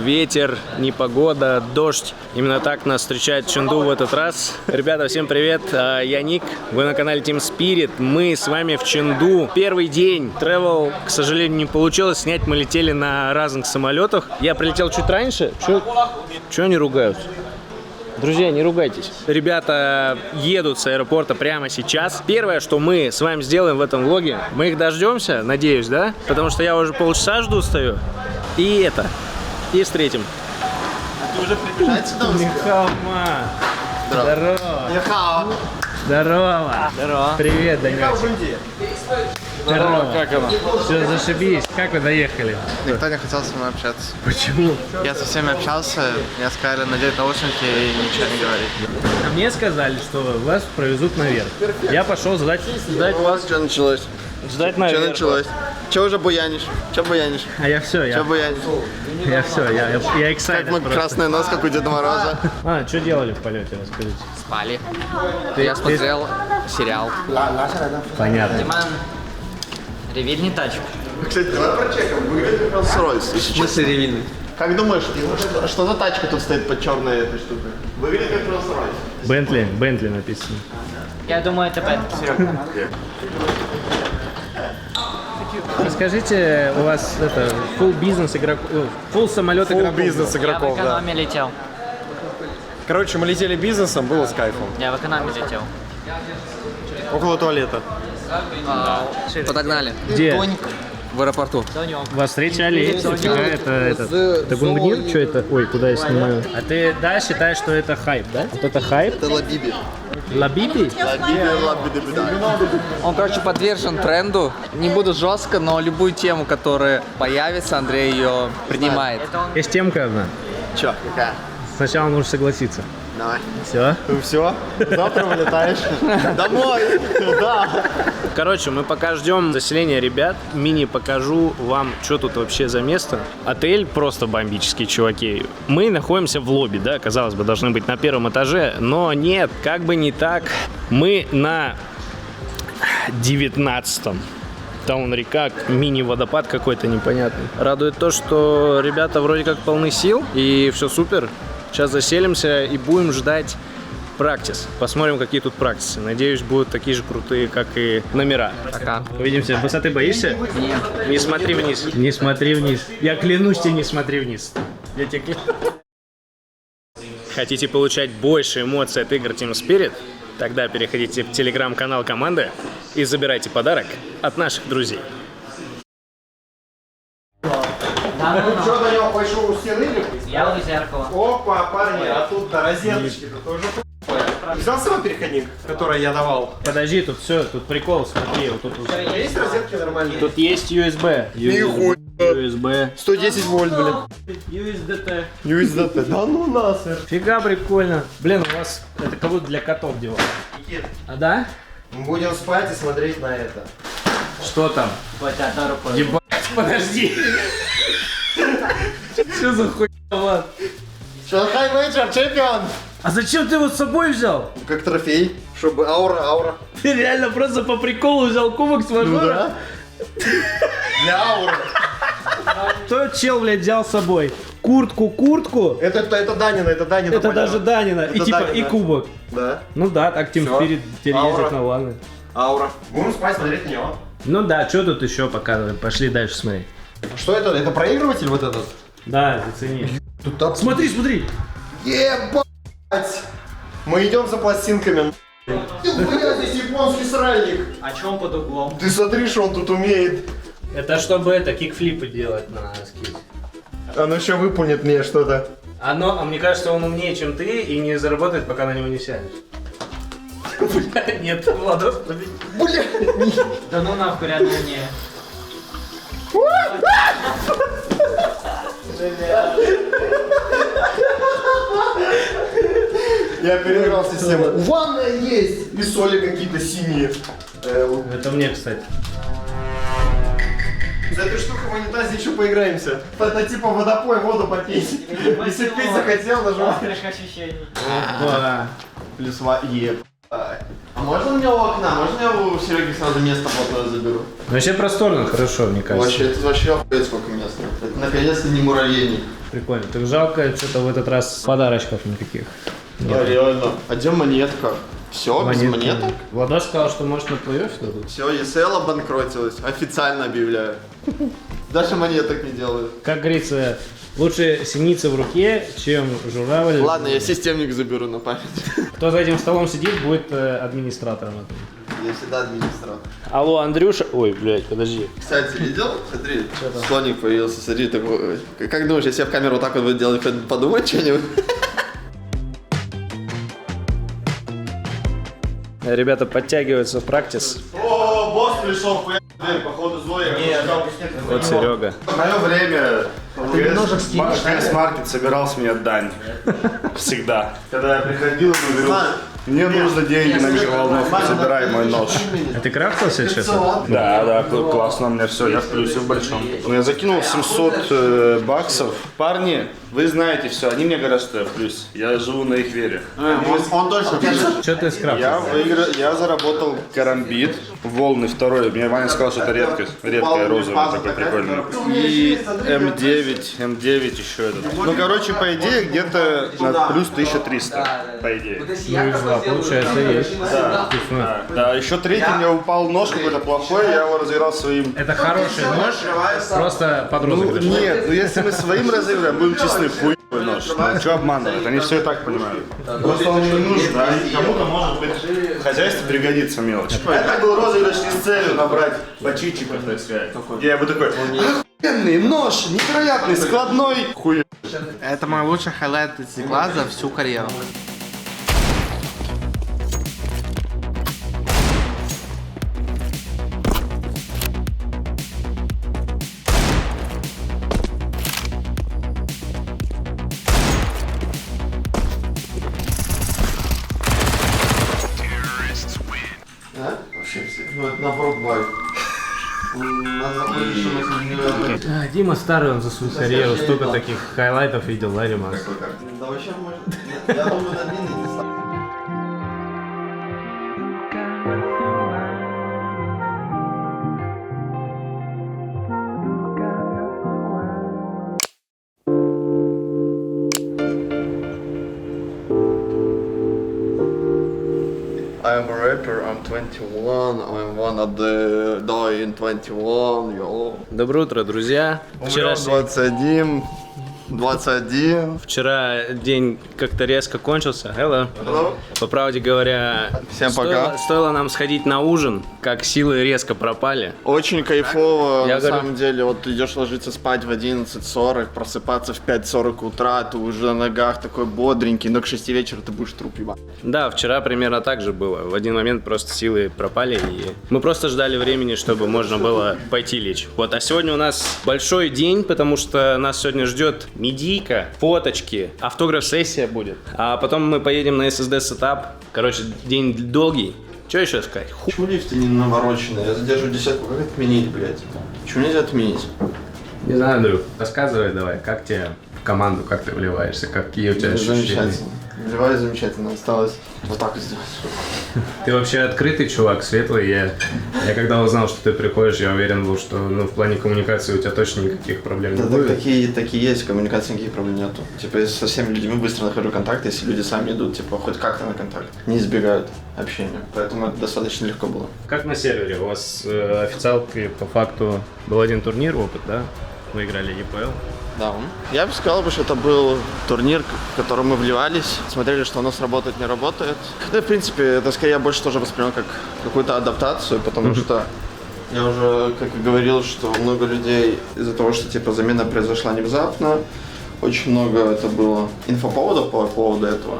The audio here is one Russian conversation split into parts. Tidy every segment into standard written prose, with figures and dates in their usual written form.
Ветер, непогода, дождь. Именно так нас встречает Чэнду в этот раз. Ребята, всем привет, я Ник, вы на канале Team Spirit. Мы с вами в Чэнду. Первый день travel, к сожалению, не получилось снять. Мы летели на разных самолетах. Я прилетел чуть раньше. Чё они ругаются? Друзья, не ругайтесь. Ребята едут с аэропорта прямо сейчас. Первое, что мы с вами сделаем в этом влоге, мы их дождемся, надеюсь, да? Потому что я уже полчаса жду, стою. И встретим. Ты уже приближаешь сюда? Нихама. Здорово. Нихао. Здорово. Здорово. Привет, Даня. Здорово, как оно? Все, зашибись. Как вы доехали? Никто не хотел со мной общаться. Почему? Я со всеми общался, мне сказали надеть наушники и ничего не говорить. А мне сказали, что вас провезут наверх. Я пошел ждать У вас что началось? наверх. Что началось? Че уже буянишь? Че буянишь? А я все, Че буянишь? я все, я excited Как мы просто. красный нос, как у Деда Мороза. А, что делали в полете, расскажите. Спали. Я смотрел сериал. Понятно. Диман, ревильни тачку. Кстати, давай прочекаем. Выглядит как Rolls-Royce. В смысле ревильни? Как думаешь, что за тачка тут стоит под черной этой штукой? Выглядит как Rolls-Royce. Бентли написано. Я думаю, это Бентли, Серега. Расскажите, у вас это full бизнес игроков, full самолет игроков. Бизнес Я в игроков, да. экономе летел. Короче, мы летели бизнесом, было с кайфом. Я в экономе летел. Около туалета. Подогнали. Где? В аэропорту. Вас встречали? Это гунгнир? Что это? Ой, куда я снимаю? А ты, да, считаешь, что это хайп, да? Вот это хайп? Это Лабиби. Лабиби? Он, короче, подвержен тренду. Не буду жестко, но любую тему, которая появится, Андрей ее принимает. Есть темка одна. Че, какая? Сначала нужно согласиться. Давай. Все? Ну все, завтра вылетаешь. Домой. Да. Короче, мы пока ждем заселения ребят. Мини покажу вам, что тут вообще за место. Отель просто бомбический, чуваки. Мы находимся в лобби, да, казалось бы, должны быть на первом этаже, но нет, как бы не так. Мы на 19-м. Таун-река, мини-водопад какой-то непонятный. Радует то, что ребята вроде как полны сил, и все супер. Сейчас заселимся и будем ждать практис. Посмотрим, какие тут практисы. Надеюсь, будут такие же крутые, как и номера. Пока. Увидимся. Высоты боишься? Нет. Не смотри вниз. Не смотри вниз. Я клянусь тебе, не смотри вниз. Я тебе клянусь. Хотите получать больше эмоций от игр Team Spirit? Тогда переходите в телеграм-канал команды и забирайте подарок от наших друзей. Что, до него пошел у стены или? Я у зеркала. Опа, парни, а тут-то розеточки, тут тоже взял свой переходник, который я давал. Подожди, тут все, тут прикол, смотри, вот тут. Есть розетки нормальные? Тут есть USB. Нихуя. USB. 110 вольт, блин. USDT. USDT. Да ну нахер. Фига прикольно. Блин, у вас это как будто для котов делал. А да? Мы будем спать и смотреть на это. Что там? Ебать, подожди. Что за хуйня, Влад? Шанхай Мейджор чемпион. А зачем ты его с собой взял? Как трофей, чтобы аура. Ты реально просто по приколу взял кубок с мажора? Ну да. Для ауры. Кто чел, блядь, взял с собой? Куртку. Это Данина, это Данина. Это даже Данина. Это И типа, Данина. и кубок. Да. Ну да, так Team Всё. Spirit теперь Аура. ездит на ланы. Аура. Будем спать, смотреть на него. Ну да, что тут еще показываем? Пошли дальше смотреть. Что это? Это проигрыватель вот этот? Да, зацени. Тут так. Смотри. Ебать! Мы идем за пластинками. Нихуя здесь японский сральник. А че он под углом? Ты смотри, что он тут умеет. Это чтобы кикфлипы делать на скейте. Оно еще выполнит мне что-то. А мне кажется, он умнее, чем ты, и не заработает, пока на него не сядешь. Бля, нет, Владос, Бля! Да ну нахуй, реально не. Я переиграл систему. Ванная есть! И соли какие-то синие. Это мне, кстати. За эту штуку в унитазе еще поиграемся. Это типа водопой, воду попить. Если пить захотел, нажимай. ощущений. Опа. Плюс А можно у меня у окна? Можно я у Сереги сразу место плотное заберу? Ну, вообще просторно, хорошо, мне кажется. Вообще, это вообще охуеть сколько места. Это наконец-то не муравейник. Прикольно. Так жалко, что-то в этот раз подарочков никаких. Да, реально. А где монетка? Все, без монеток? Влада сказал, что может на плей-офф дадут. Все, ESL обанкротилась. Официально объявляю. Даже монеток не делают. Как говорится, лучше синица в руке, чем журавль. Ладно, я системник заберу на память. Кто за этим столом сидит, будет администратором. Я всегда администратор. Алло, Андрюша. Ой, блядь, подожди. Кстати, видел? Смотри, слоник появился, смотри, такой. Как думаешь, если я в камеру вот так вот буду делать, подумать что-нибудь? Ребята подтягиваются в практис. О, босс пришел, хуя, походу злой. Вот Серега. В мое время Маркет собирал с меня дань. Всегда. Когда я приходил, он говорил, мне нужно деньги на микроволновку, собирай мой нож. А ты крафтился сейчас? Да, классно, у меня все, я в плюсе в большом. Ну, я закинул 700 баксов. Парни, вы знаете все, они мне говорят, что я в плюсе. Я живу на их вере. Он точно пишет. Что ты скрафтил? Я заработал карамбит, волны второй. Мне Ваня сказал, что это редкая розовая, такой прикольный. И М9 еще этот. Ну, короче, по идее, где-то на плюс 1300, по идее. Получается, есть. Да, еще третий мне упал нож какой-то плохой, я его разыграл своим. Это хороший нож, просто под розыгрыш. Нет, ну если мы своим разыграем, будем честны, хуевый нож. Ну, что обманывать, они все и так понимают. Просто он не нужен, а кому-то, может быть, в хозяйстве пригодится мелочь. Это был розыгрыш не с целью набрать бачичиков, так сказать. Я бы такой, охуенный нож, невероятный, складной, хуй. Это мой лучший хайлайт из Зигла за всю карьеру. Вообще все. Ну это наоборот бай. Нас заходит, что мы с Дима старый, он за свою карьеру столько таких хайлайтов видел, да, Римас? Да вообще может. Нет, я думаю, на длинный не ставь. I'm a rapper, I'm 21, I'm one of the die in 21, yo. Доброе утро, друзья. Умрём 21. Вчера день как-то резко кончился. Hello. Hello. По правде говоря, Всем пока. Стоило нам сходить на ужин, как силы резко пропали. Очень кайфово, Я на говорю- самом деле, вот идешь ложиться спать в 11:40, просыпаться в 5:40 утра, ты уже на ногах такой бодренький, но к 6 вечера ты будешь труп ебать. Да, вчера примерно так же было. В один момент просто силы пропали, и мы просто ждали времени, чтобы можно было пойти лечь. Вот, а сегодня у нас большой день, потому что нас сегодня ждет медийка, фоточки, автограф-сессия будет. А потом мы поедем на SSD сетап. Короче, день долгий. Что еще сказать? Почему лифты не навороченные? Я задержу десятку, как отменить, блядь? Почему нельзя отменить? Не знаю, Андрюх, рассказывай давай, как тебе в команду, как ты вливаешься, какие у тебя ощущения? Замечательно. Вливаю замечательно, осталось вот так сделать. Ты вообще открытый чувак, светлый. Я когда узнал, что ты приходишь, я уверен был, что в плане коммуникации у тебя точно никаких проблем не Да, будет. такие есть, коммуникации никаких проблем нету. Типа, я со всеми людьми быстро нахожу контакт, если люди сами идут, типа, хоть как-то на контакт, не избегают общения. Поэтому это достаточно легко было. Как на сервере? У вас официалки по факту был один турнир, опыт, да? Вы играли EPL. Да. Я бы сказал, что это был турнир, в котором мы вливались, смотрели, что у нас работает, не работает. Да, в принципе, это скорее больше тоже воспринял как какую-то адаптацию, потому что я уже, как и говорил, что много людей из-за того, что типа замена произошла внезапно, очень много это было инфоповодов по поводу этого.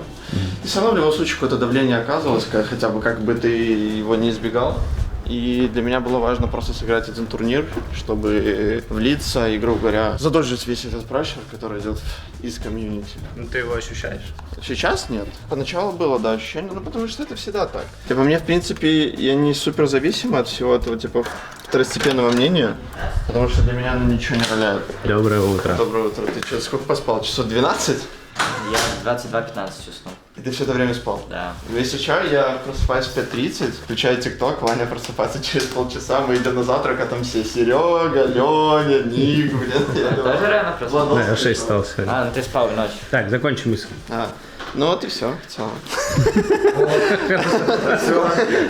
И все равно в любом случае какое-то давление оказывалось, хотя бы как бы ты его не избегал. И для меня было важно просто сыграть один турнир, чтобы влиться и, грубо говоря, задолжить весь этот прessure, который идет из комьюнити. Ну ты его ощущаешь? Сейчас нет. Поначалу было, да, ощущение, но потому что это всегда так. Типа мне, в принципе, я не супер зависимый от всего этого, типа, второстепенного мнения, потому что для меня оно ничего не роляет. Доброе утро. Доброе утро. Ты что, сколько поспал? Часов 12? Я 22:15 уснул. И ты все это время спал? Да. Если что, я просыпаюсь в 5:30, включаю ТикТок, Ваня просыпается через полчаса, мы идем на завтрак, а там все Серега, Леня, Ник, блин. Тоже рано проснулся? Да, я в 6 встал сегодня. А, ну ты спал ночь. Так, закончим мысль. Ну вот и все, в целом.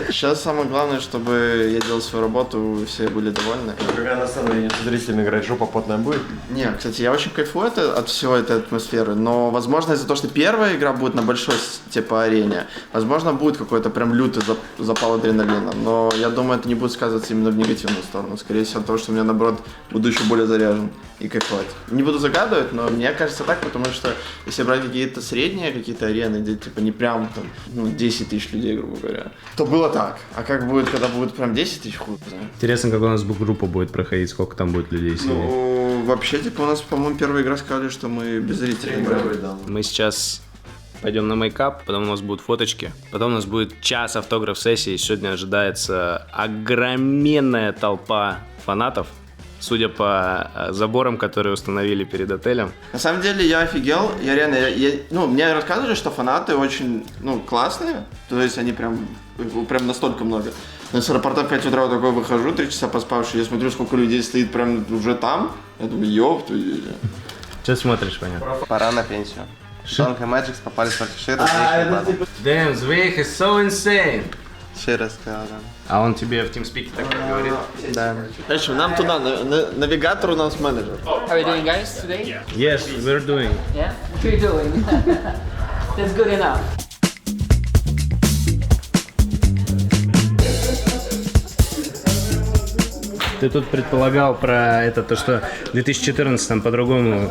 Сейчас самое главное, чтобы я делал свою работу, все были довольны. Когда на сцене с зрителями играть, жопа потная будет? Не, кстати, я очень кайфую от всего этой атмосферы, но, возможно, из-за того, что первая игра будет на большой, типа, арене, возможно, будет какой-то прям лютый запал адреналина, но я думаю, это не будет сказываться именно в негативную сторону, скорее всего, от того, что я, наоборот, буду еще более заряжен и кайфовать. Не буду загадывать, но мне кажется так, потому что если брать какие-то средние, какие-то арены, где, типа, не прям, там, 10 тысяч людей, грубо говоря, то было так. А как будет, когда будет прям 10 тысяч, хуй знает. Интересно, как у нас группа будет проходить, сколько там будет людей сегодня. Ну, вообще, типа, у нас, по-моему, первая игра сказали, что мы без зрителей играем. Мы сейчас пойдем на мейкап, потом у нас будут фоточки, потом у нас будет час автограф-сессии. Сегодня ожидается огроменная толпа фанатов, судя по заборам, которые установили перед отелем. На самом деле я офигел, я реально, мне рассказывали, что фанаты очень, классные, то есть они прям настолько много. Но с аэропорта в 5 утра вот такой выхожу, 3 часа поспавший, я смотрю, сколько людей стоит прям уже там, я думаю, ёб твою. Что смотришь, Ваня? Пора на пенсию. Song и Magic попали в Фортишир. Damn, Звейх is so insane. Широ сказал, да. А он тебе в TeamSpeak так говорит? Да. В общем, нам туда, навигатор у нас менеджер. How are you doing, guys, today? Yes, we're doing. Yeah? What are you doing? That's good enough. Ты тут предполагал про это, то, что в 2014 там по-другому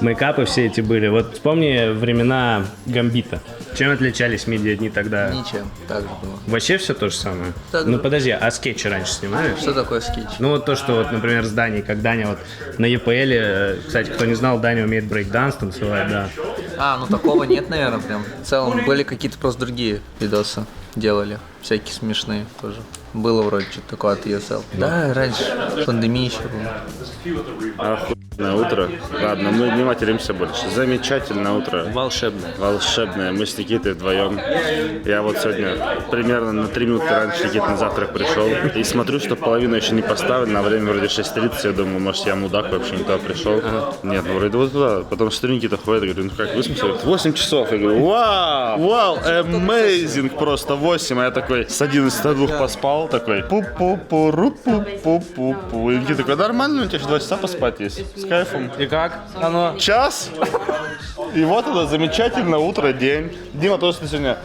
мейкапы все эти были. Вот вспомни времена Гамбита. Чем отличались медиа-дни тогда? Ничем, так же было. Вообще все то же самое? Так Ну же. подожди, а скетчи раньше снимали? Что такое скетч? Ну вот то, что вот, например, с Даней, как Даня вот на EPL, кстати, кто не знал, Даня умеет брейк-данс танцевать, да. Ну такого нет, наверное, прям. В целом были какие-то просто другие видосы делали, всякие смешные тоже. Было вроде что-то такое от ESL. Да, раньше, пандемия еще была. Охуенное утро. Ладно, мы не материмся больше. Замечательное утро. Волшебное. Волшебное. Мы с Никитой вдвоем. Я вот сегодня примерно на 3 минуты раньше Никита на завтрак пришел. И смотрю, что половина еще не поставлена. На время вроде 6:30. Я думаю, может, я мудак, вообще не туда пришел. Нет, ну вроде вот туда. Потом смотрю, Никита ходит. Я говорю, ну как, высмотрел? 8 часов. Я говорю, вау, amazing, просто 8. А я такой с 11 до 2 поспал. Такой, пу-пу-пу, ру-пу-пу-пу-пу. И Никита такой, нормально, у тебя еще 2 часа поспать есть. С кайфом. И как? Оно? Час. И вот это замечательное утро, день. Дима тоже сегодня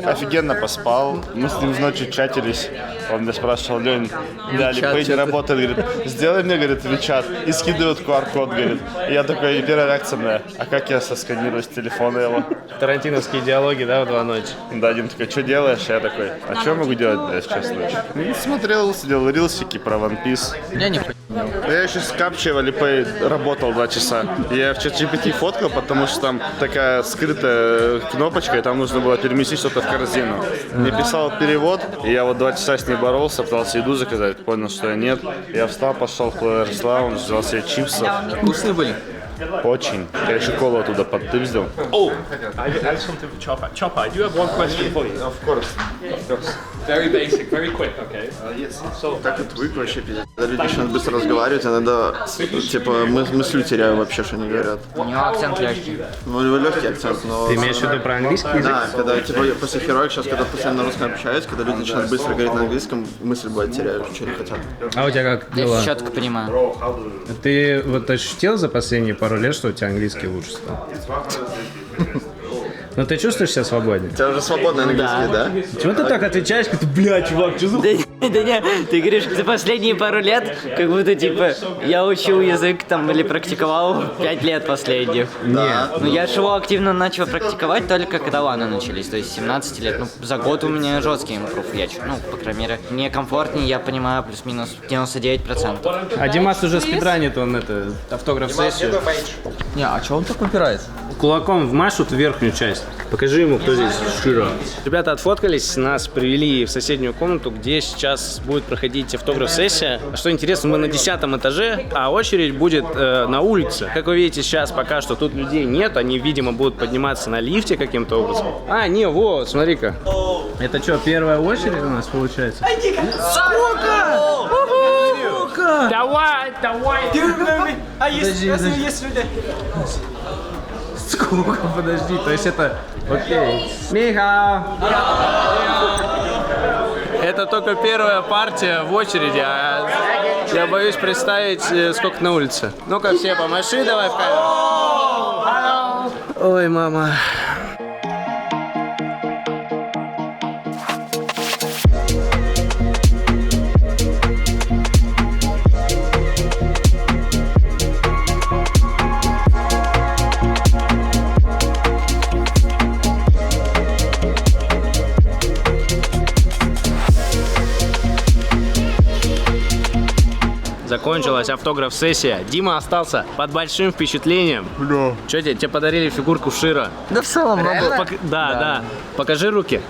офигенно поспал. Мы с ним в ночи чатились. Он меня спрашивал, Лень, да, Alipay не работает. Говорит, сделай мне, говорит, Вичат. И скидывает QR-код, говорит. И я такой, первая реакция моя, а как я сосканирую с телефона его? Тарантиновские диалоги, да, в 2 ночи? Да, Дим такой, что делаешь? Я такой, а что я могу делать, блядь, сейчас ночью? Ну, смотрел, сидел рилсики про One Piece. Я не Я еще с капчей в Alipay работал 2 часа. Я в ChatGPT фоткал, потому что там такая скрытая кнопочка, и там нужно было переместить что-то в корзину. Мне писал перевод, и я вот 2 часа с ней боролся, пытался еду заказать, понял, что я нет. Я встал, пошел в Players Lounge, взял себе чипсов. Вкусные были? Очень. Я еще колу оттуда подтымздил. Oh, I just something for Chopper. Chopper, I do have one question for you. Of course. Very basic, very quick, okay? Так отвык вообще, пиздец. Когда люди начинают быстро разговаривать, иногда, типа, мыслью теряю вообще, что они говорят. У него акцент легкий. Ну, легкий акцент, но... Ты имеешь в виду про английский язык? Да, когда, типа, после Heroic сейчас, когда постоянно на русском общаюсь, когда люди начинают быстро говорить на английском, мысль бывает теряю, что они хотят. А у тебя как дела? Я четко понимаю. Ты вот ощутил за последние пару лет, что у тебя английский лучше стал? Но ты чувствуешь себя свободнее? У тебя уже свободный английский, да? Чего ты так отвечаешь, как ты, бля, чувак, что за... Да не, ты говоришь, за последние пару лет, как будто, типа, я учил язык там или практиковал 5 лет последних. Да. Ну, я же его активно начал практиковать только когда ланы начались, то есть 17 лет. Ну, за год у меня жесткий импрув, по крайней мере, мне комфортнее, я понимаю плюс-минус 99%. А Димас уже спидранит, он это, автограф-сессию. Не, а что он так упирается? Кулаком вмашут в верхнюю часть. Покажи ему, кто здесь Широ. Ребята отфоткались, нас привели в соседнюю комнату, где сейчас будет проходить автограф-сессия. Что интересно, мы на 10-м этаже, а очередь будет на улице. Как вы видите, сейчас пока что тут людей нет, они, видимо, будут подниматься на лифте каким-то образом. А, не, вот, смотри-ка. Это что, первая очередь у нас получается? Давай, давай. А если есть люди? Сколько? Подожди, то есть это... Окей. Миха! Это только первая партия в очереди, а я боюсь представить, сколько на улице. Ну-ка, все помаши давай в камеру. Ой, мама. Закончилась автограф-сессия. Дима остался под большим впечатлением. Бля. Что тебе подарили фигурку Широ? Да в целом много. Да. Покажи руки.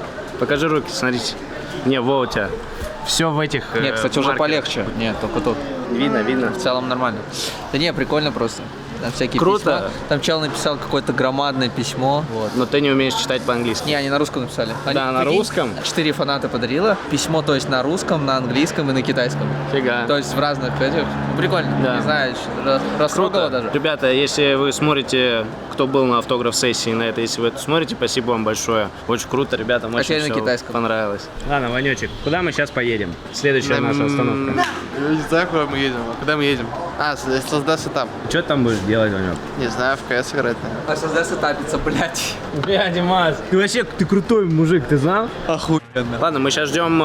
Покажи руки, смотрите. Не, вот у тебя. Все в этих Нет, кстати, уже маркерах. полегче. Нет, только тут. Видно. В целом нормально. Да не, прикольно просто. Там всякие Круто. письма. Там чел написал какое-то громадное письмо. Вот. Но ты не умеешь читать по-английски. Не, они на русском написали. Да, на русском? 4 фаната подарила. Письмо, то есть на русском, на английском и на китайском. Фига. То есть в разных этих. Прикольно. Да. Не знаю, растрогало даже. Ребята, если вы смотрите, кто был на автограф-сессии на это, если вы это смотрите, спасибо вам большое. Очень круто, ребятам очень Хотели на всё китайском. понравилось. Ладно, Ванечек, куда мы сейчас поедем? Следующая наша остановка. Я не знаю, куда мы едем. А куда мы едем? А, создаться там. Что ты там будешь делать, Ванек? Не знаю, в КС играть. А создаться тапится, блядь. Бля, Димас, ты вообще, ты крутой мужик, ты знал? Охуенно. Ладно, мы сейчас ждем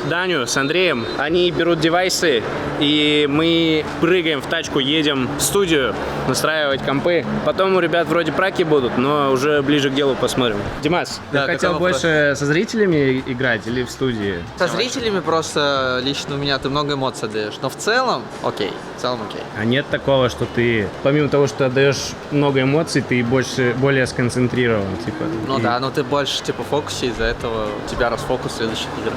Даню с Андреем. Они берут девайсы, и мы прыгаем в тачку, едем в студию настраивать компы. Потом у ребят вроде праки будут, но уже ближе к делу посмотрим. Димас, Да, ты хотел какой вопрос? больше со зрителями играть или в студии? Со зрителями просто лично у меня ты много эмоций отдаешь. Но в целом, окей. В целом окей. А нет такого, что ты, помимо того, что отдаешь много эмоций, ты более сконцентрирован, типа? Ну И- да, но ты больше типа в фокусе, из-за этого у тебя расфокус в следующих играх.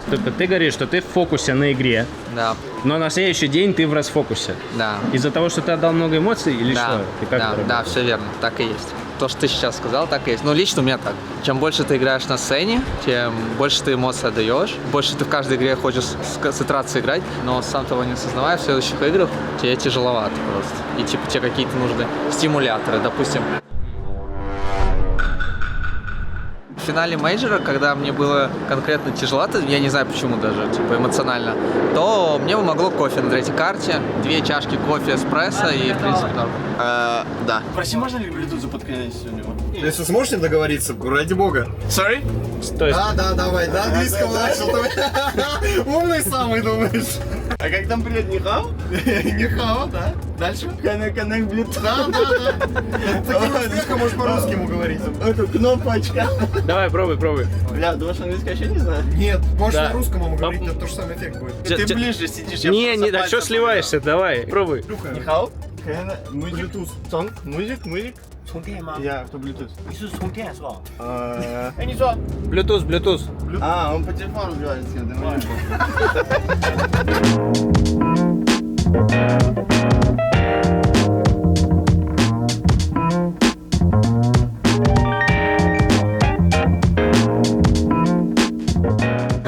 Только ты говоришь, что ты в фокусе на игре, Да, но на следующий день ты в расфокусе. да. Из-за того, что ты отдал много эмоций или Да, что? И как да, это да, работает? все верно, так и есть. То, что ты сейчас сказал, так и есть. Но лично у меня так. Чем больше ты играешь на сцене, тем больше ты эмоций отдаешь, больше ты в каждой игре хочешь сконцентрации играть, но сам того не осознавая, в следующих играх тебе тяжеловато просто. И типа тебе какие-то нужны стимуляторы, допустим. В финале мейджора, когда мне было конкретно тяжеловато, я не знаю почему даже, типа эмоционально, то мне помогло кофе на третьей карте, 2 чашки кофе эспрессо и, в принципе, норм. Да. Спроси, можно ли Bluetooth подконечность у него? Если сможешь с ним договориться, ради бога. Sorry? То есть, Да, давай, на английском начал. Умный самый, думаешь. А как там привет, нихао? Нихао, да. Дальше? Connect Bluetooth. Да. Таким успехом можешь по-русски ему говорить. Это кнопочка. давай, пробуй. Бля, думаешь, английский вообще не знаю? Нет, можешь Да. на русском ему говорить, это тот же самый эффект будет. Ты ближе сидишь, я Не, просто да пальцем что сливаешься, давай, пробуй. Нихао? Bluetooth. Song? Music? 充电吗？ Yeah, to Bluetooth. 你是充电是吧？ 哎，你说 Bluetooth. А, он по телефону разговаривает с кем-то.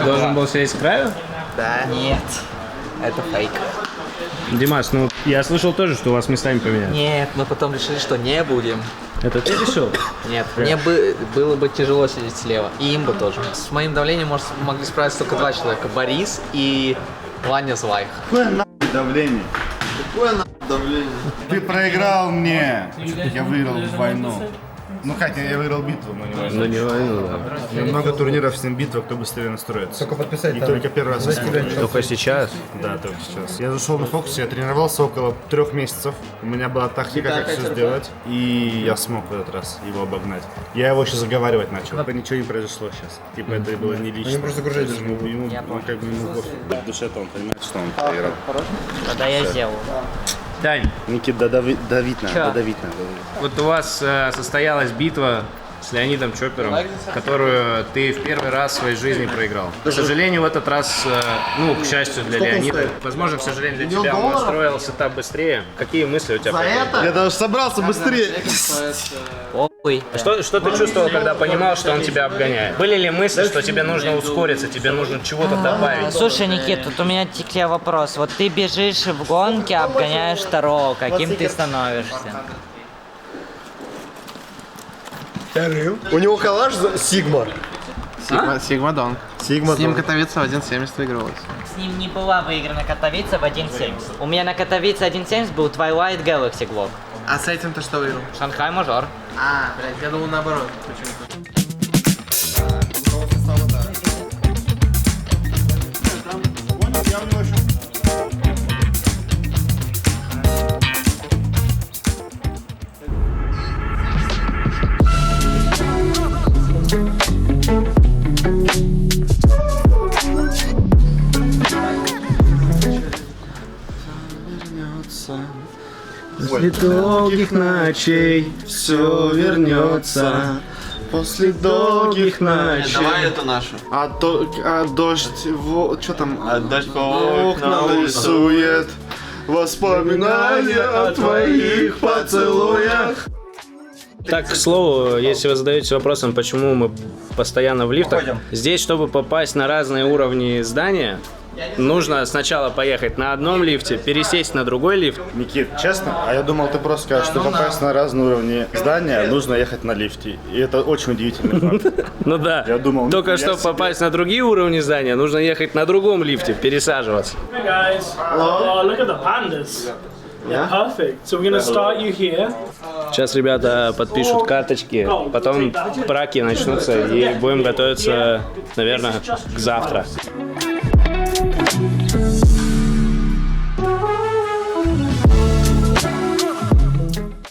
Должен был сесть с краю? Нет, это фейк. Димас, ну я слышал тоже, что у вас местами поменяли. Нет, мы потом решили, что не будем. Это ты решил? Нет, мне было бы тяжело сидеть слева. И им бы тоже. С моим давлением могли справиться только 2 человека. Борис и Ваня Звайх. Какое нахуй давление? Какое давление? Ты проиграл мне. Я выиграл войну. Ну хотя я выиграл битву, но не войну. Ну не войну, да. У меня много турниров с ним битва, кто быстрее настроится. Только подписать. И только первый раз. Только сейчас? Да, только сейчас. Я зашел на фокус, я тренировался около 3 месяцев. У меня была тактика, как все сделать. И я смог в этот раз его обогнать. Я его сейчас заговаривать начал. Типа ничего не произошло сейчас. Типа это было не лично. Просто загружать ему как бы ему в душе-то он понимает, что он проиграл. Тогда я сделал. Дань, Никит, давить надо, Чё? давить надо. вот у вас состоялась битва с Леонидом Чопером, которую ты в первый раз в своей жизни проиграл. К сожалению, в этот раз, ну, к счастью для Леонида, возможно, к сожалению для тебя, он настроил сетап быстрее. Какие мысли у тебя по этому поводу? Я даже собрался быстрее. Ой. Что ты чувствовал, когда понимал, что он тебя обгоняет? Были ли мысли, что тебе нужно ускориться, тебе нужно чего-то добавить? Слушай, Никит, тут у меня к тебе вопрос. Вот ты бежишь в гонке, обгоняешь второго. Каким ты становишься? У него коллаж Сигма. Сигма Донг. Сигма. С ним Катовица в 1.70 выигрывалось. С ним не была выиграна Катовица в 1.70. У меня на Катовице 1.70 был Twilight Galaxy Glock. А с этим-то что выиграл? Шанхай Мажор. А, блядь, я думал наоборот. Почему-то. После долгих ночей все вернется. После долгих ночей. Давай эту нашу. Дождь, что там? Дождь по окнам рисует воспоминания о твоих поцелуях. Так, к слову, если вы задаетесь вопросом, почему мы постоянно в лифтах, здесь, чтобы попасть на разные уровни здания, нужно сначала поехать на одном лифте, пересесть на другой лифт. Никит, честно, а я думал, ты просто скажешь, что попасть на разные уровни здания, нужно ехать на лифте. И это очень удивительный факт. Ну да, Я думал, только нихуя чтобы себе. попасть на другие уровни здания, нужно ехать на другом лифте, пересаживаться. Hey guys. Oh, look at the pandas. Yeah. Perfect. So we're gonna start you here. Сейчас ребята подпишут карточки, потом праки начнутся и будем готовиться, наверное, к завтра.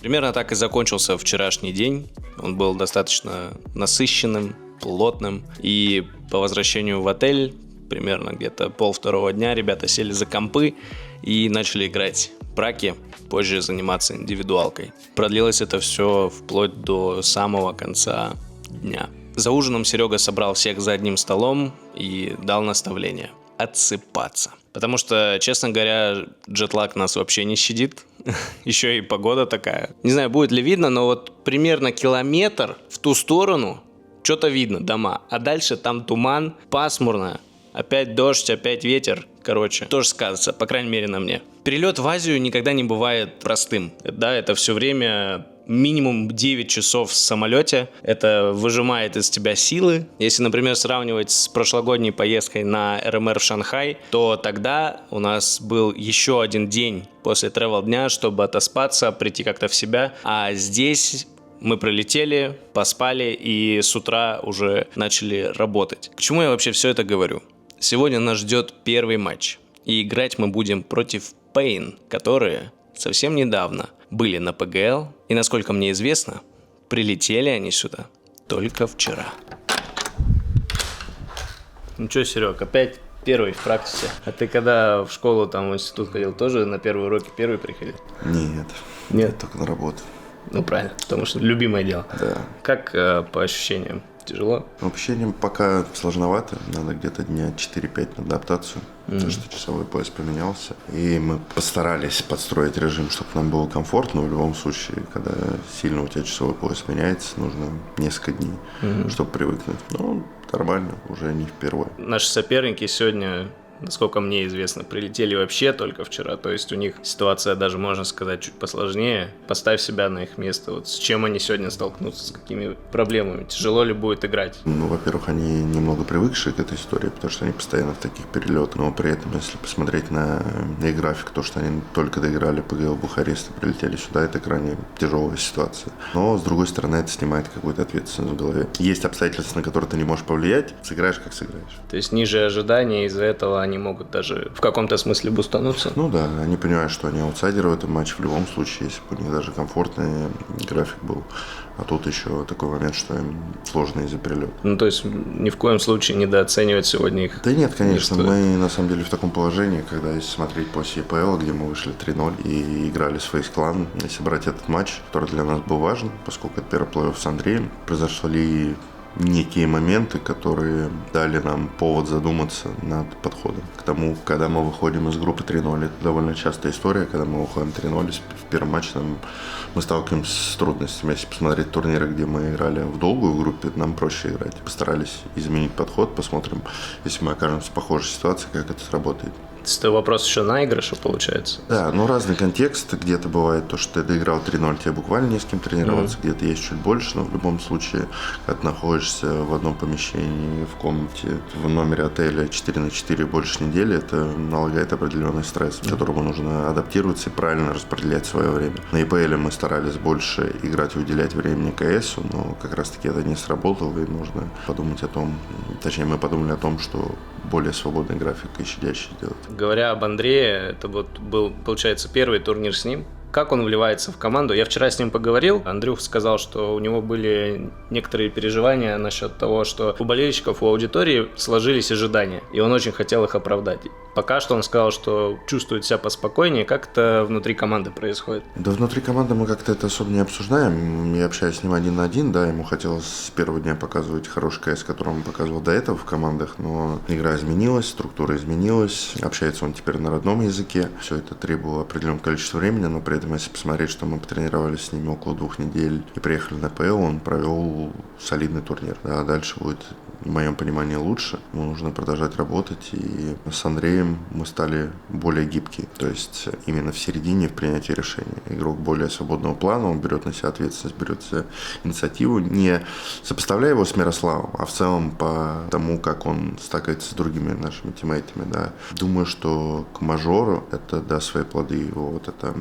Примерно так и закончился вчерашний день. Он был достаточно насыщенным, плотным. И по возвращению в отель, примерно где-то 1:30 дня, ребята сели за компы и начали играть праки, позже заниматься индивидуалкой. Продлилось это все вплоть до самого конца дня. За ужином Серега собрал всех за одним столом и дал наставление – отсыпаться. Потому что, честно говоря, джетлаг нас вообще не щадит. Еще и погода такая. Не знаю, будет ли видно, но вот примерно километр в ту сторону что-то видно, дома. А дальше там туман, пасмурно. Опять дождь, опять ветер. Короче, тоже сказывается, по крайней мере, на мне. Перелет в Азию никогда не бывает простым. Да, это все время минимум 9 часов в самолете. Это выжимает из тебя силы. Если, например, сравнивать с прошлогодней поездкой на РМР в Шанхай, то тогда у нас был еще один день после travel дня, чтобы отоспаться, прийти как-то в себя. А здесь мы прилетели, поспали и с утра уже начали работать. К чему я вообще все это говорю? Сегодня нас ждет первый матч. И играть мы будем против Pain, которые совсем недавно были на ПГЛ. И, насколько мне известно, прилетели они сюда только вчера. Ну что, Серег, опять первый в практике. А ты когда в школу, там, в институт ходил, тоже на первые уроки первый приходил? Нет. Нет? Только на работу. Ну, правильно, потому что любимое дело. Да. Как по ощущениям? Тяжело? По ощущениям пока сложновато. Надо где-то дня 4-5 на адаптацию. Потому что часовой пояс поменялся. И мы постарались подстроить режим, чтобы нам было комфортно. В любом случае, когда сильно у тебя часовой пояс меняется, нужно несколько дней, чтобы привыкнуть. Но нормально, уже не впервые. Наши соперники сегодня, насколько мне известно, прилетели вообще только вчера. То есть у них ситуация даже, можно сказать, чуть посложнее. Поставь себя на их место. Вот с чем они сегодня столкнутся, с какими проблемами? Тяжело ли будет играть? Ну, во-первых, они немного привыкшие к этой истории, потому что они постоянно в таких перелетах. Но при этом, если посмотреть на их график, то, что они только доиграли ПГЛ Бухарест и прилетели сюда, это крайне тяжелая ситуация. Но, с другой стороны, это снимает какую-то ответственность в голове. Есть обстоятельства, на которые ты не можешь повлиять. Сыграешь, как сыграешь. То есть ниже ожиданий, из-за этого они могут даже в каком-то смысле бустануться. Ну да, они понимают, что они аутсайдеры в этом матче в любом случае, если бы у них даже комфортный график был. А тут еще такой момент, что им сложно из-за перелета. Ну, то есть ни в коем случае недооценивать сегодня их. Да нет, конечно, мы на самом деле в таком положении, когда если смотреть после ЕПЛ, где мы вышли 3-0 и играли с Face Clan, если брать этот матч, который для нас был важен, поскольку это первый плей-офф с Андреем, произошли некие моменты, которые дали нам повод задуматься над подходом к тому, когда мы выходим из группы 3-0. Это довольно частая история, когда мы выходим 3-0, в первом матче мы сталкиваемся с трудностями. Если посмотреть турниры, где мы играли в долгую группе, нам проще играть. Постарались изменить подход, посмотрим, если мы окажемся в похожей ситуации, как это сработает. Это вопрос еще наигрыша, получается. Да, ну разный контекст. Где-то бывает то, что ты доиграл 3-0, тебе буквально не с кем тренироваться, где-то есть чуть больше, но в любом случае, когда ты находишься в одном помещении, в комнате, в номере отеля 4/4 больше недели, это налагает определенный стресс, к которому нужно адаптироваться и правильно распределять свое время. На EPL мы старались больше играть и уделять времени КСу, но как раз-таки это не сработало, и нужно подумать о том, точнее мы подумали о том, что более свободный график и щадящий делать. Говоря об Андрее, это вот был, получается, первый турнир с ним. Как он вливается в команду? Я вчера с ним поговорил. Андрюх сказал, что у него были некоторые переживания насчет того, что у болельщиков, у аудитории сложились ожидания, и он очень хотел их оправдать. Пока что он сказал, что чувствует себя поспокойнее. Как это внутри команды происходит? Да внутри команды мы как-то это особо не обсуждаем. Я общаюсь с ним 1 на 1, да, ему хотелось с первого дня показывать хороший КС, который он показывал до этого в командах, но игра изменилась, структура изменилась, общается он теперь на родном языке. Все это требовало определенного количества времени, но при этом, если посмотреть, что мы потренировались с ними около 2 недель и приехали на ПЛ, он провел солидный турнир. Да, дальше будет, в моем понимании, лучше. Ему нужно продолжать работать, и с Андреем мы стали более гибкие. То есть именно в середине, в принятии решений. Игрок более свободного плана, он берет на себя ответственность, берет на себя инициативу, не сопоставляя его с Мирославом, а в целом по тому, как он стакается с другими нашими тиммейтами. Да. Думаю, что к мажору это даст свои плоды, его вот эта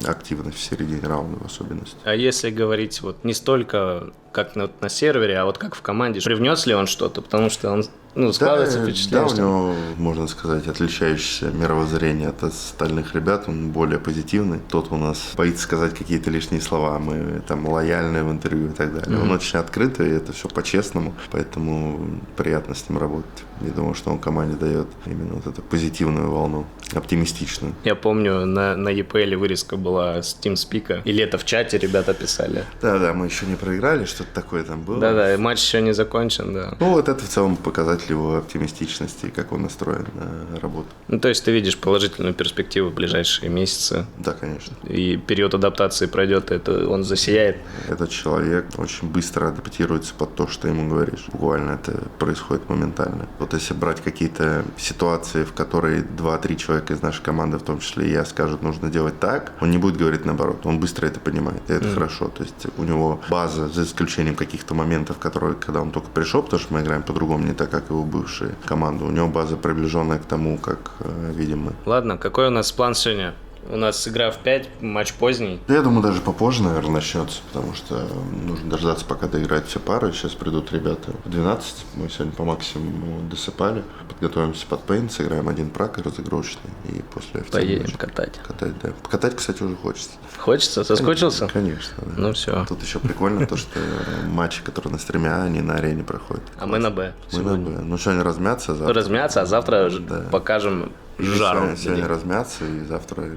активность в середине раунда в особенности. А если говорить вот не столько как на сервере, а вот как в команде, привнес ли он что-то? Потому что он, складывается впечатление, да, у него, можно сказать, отличающееся мировоззрение от остальных ребят, он более позитивный. Тот у нас боится сказать какие-то лишние слова, мы там лояльны в интервью и так далее. Он очень открытый, и это все по-честному, поэтому приятно с ним работать. Я думаю, что он команде дает именно вот эту позитивную волну, оптимистичную. Я помню, на EPL вырезка была с TeamSpeak, или это в чате ребята писали. Да, мы еще не проиграли, что-то такое там было. Да, матч еще не закончен, да. Ну, вот это в целом показатель его оптимистичности, как он настроен на работу. Ну, то есть ты видишь положительную перспективу в ближайшие месяцы. Да, конечно. И период адаптации пройдет, это он засияет. Этот человек очень быстро адаптируется под то, что ему говоришь. Буквально это происходит моментально. Вот если брать какие-то ситуации, в которые 2-3 человека из нашей команды, в том числе и я, скажут, нужно делать так, он не будет говорить наоборот. Он быстро это понимает, и это хорошо. То есть у него база, за исключением каких-то моментов, которые, когда он только пришел, потому что мы играем по-другому, не так, как его бывшие команды. У него база приближенная к тому, как видим мы. Ладно, какой у нас план сегодня? У нас игра в 5, матч поздний. Я думаю, даже попозже, наверное, начнется, потому что нужно дождаться, пока доиграют все пары. Сейчас придут ребята в 12. Мы сегодня по максимуму досыпали. Подготовимся под пейнт, сыграем 1 прак разыгрочный. И после поедем катать. Катать, да. Катать, кстати, уже хочется. Хочется? Соскучился? Конечно. Да. Ну все. Тут еще прикольно то, что матчи, которые на стриме А, они на арене проходят. А мы на Б. Мы на Б. Ну, сегодня размяться, завтра. Размяться, а завтра покажем жару. Сегодня размяться, и завтра...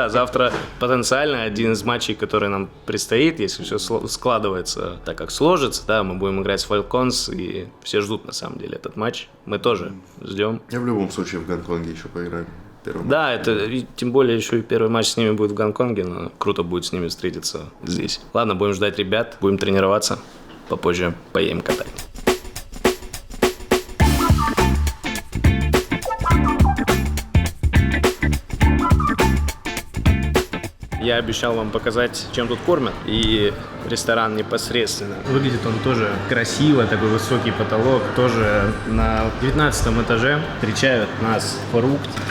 Завтра потенциально один из матчей, который нам предстоит, если все складывается так, как сложится, да, мы будем играть с Falcons, и все ждут на самом деле этот матч. Мы тоже ждем. Я в любом случае в Гонконге еще поиграю. Да, это тем более еще и первый матч с ними будет в Гонконге, но круто будет с ними встретиться здесь. Ладно, будем ждать ребят, будем тренироваться, попозже поедем катать. Я обещал вам показать, чем тут кормят, и ресторан непосредственно. Выглядит он тоже красиво, такой высокий потолок, тоже на 19 этаже. Встречают нас фруктики,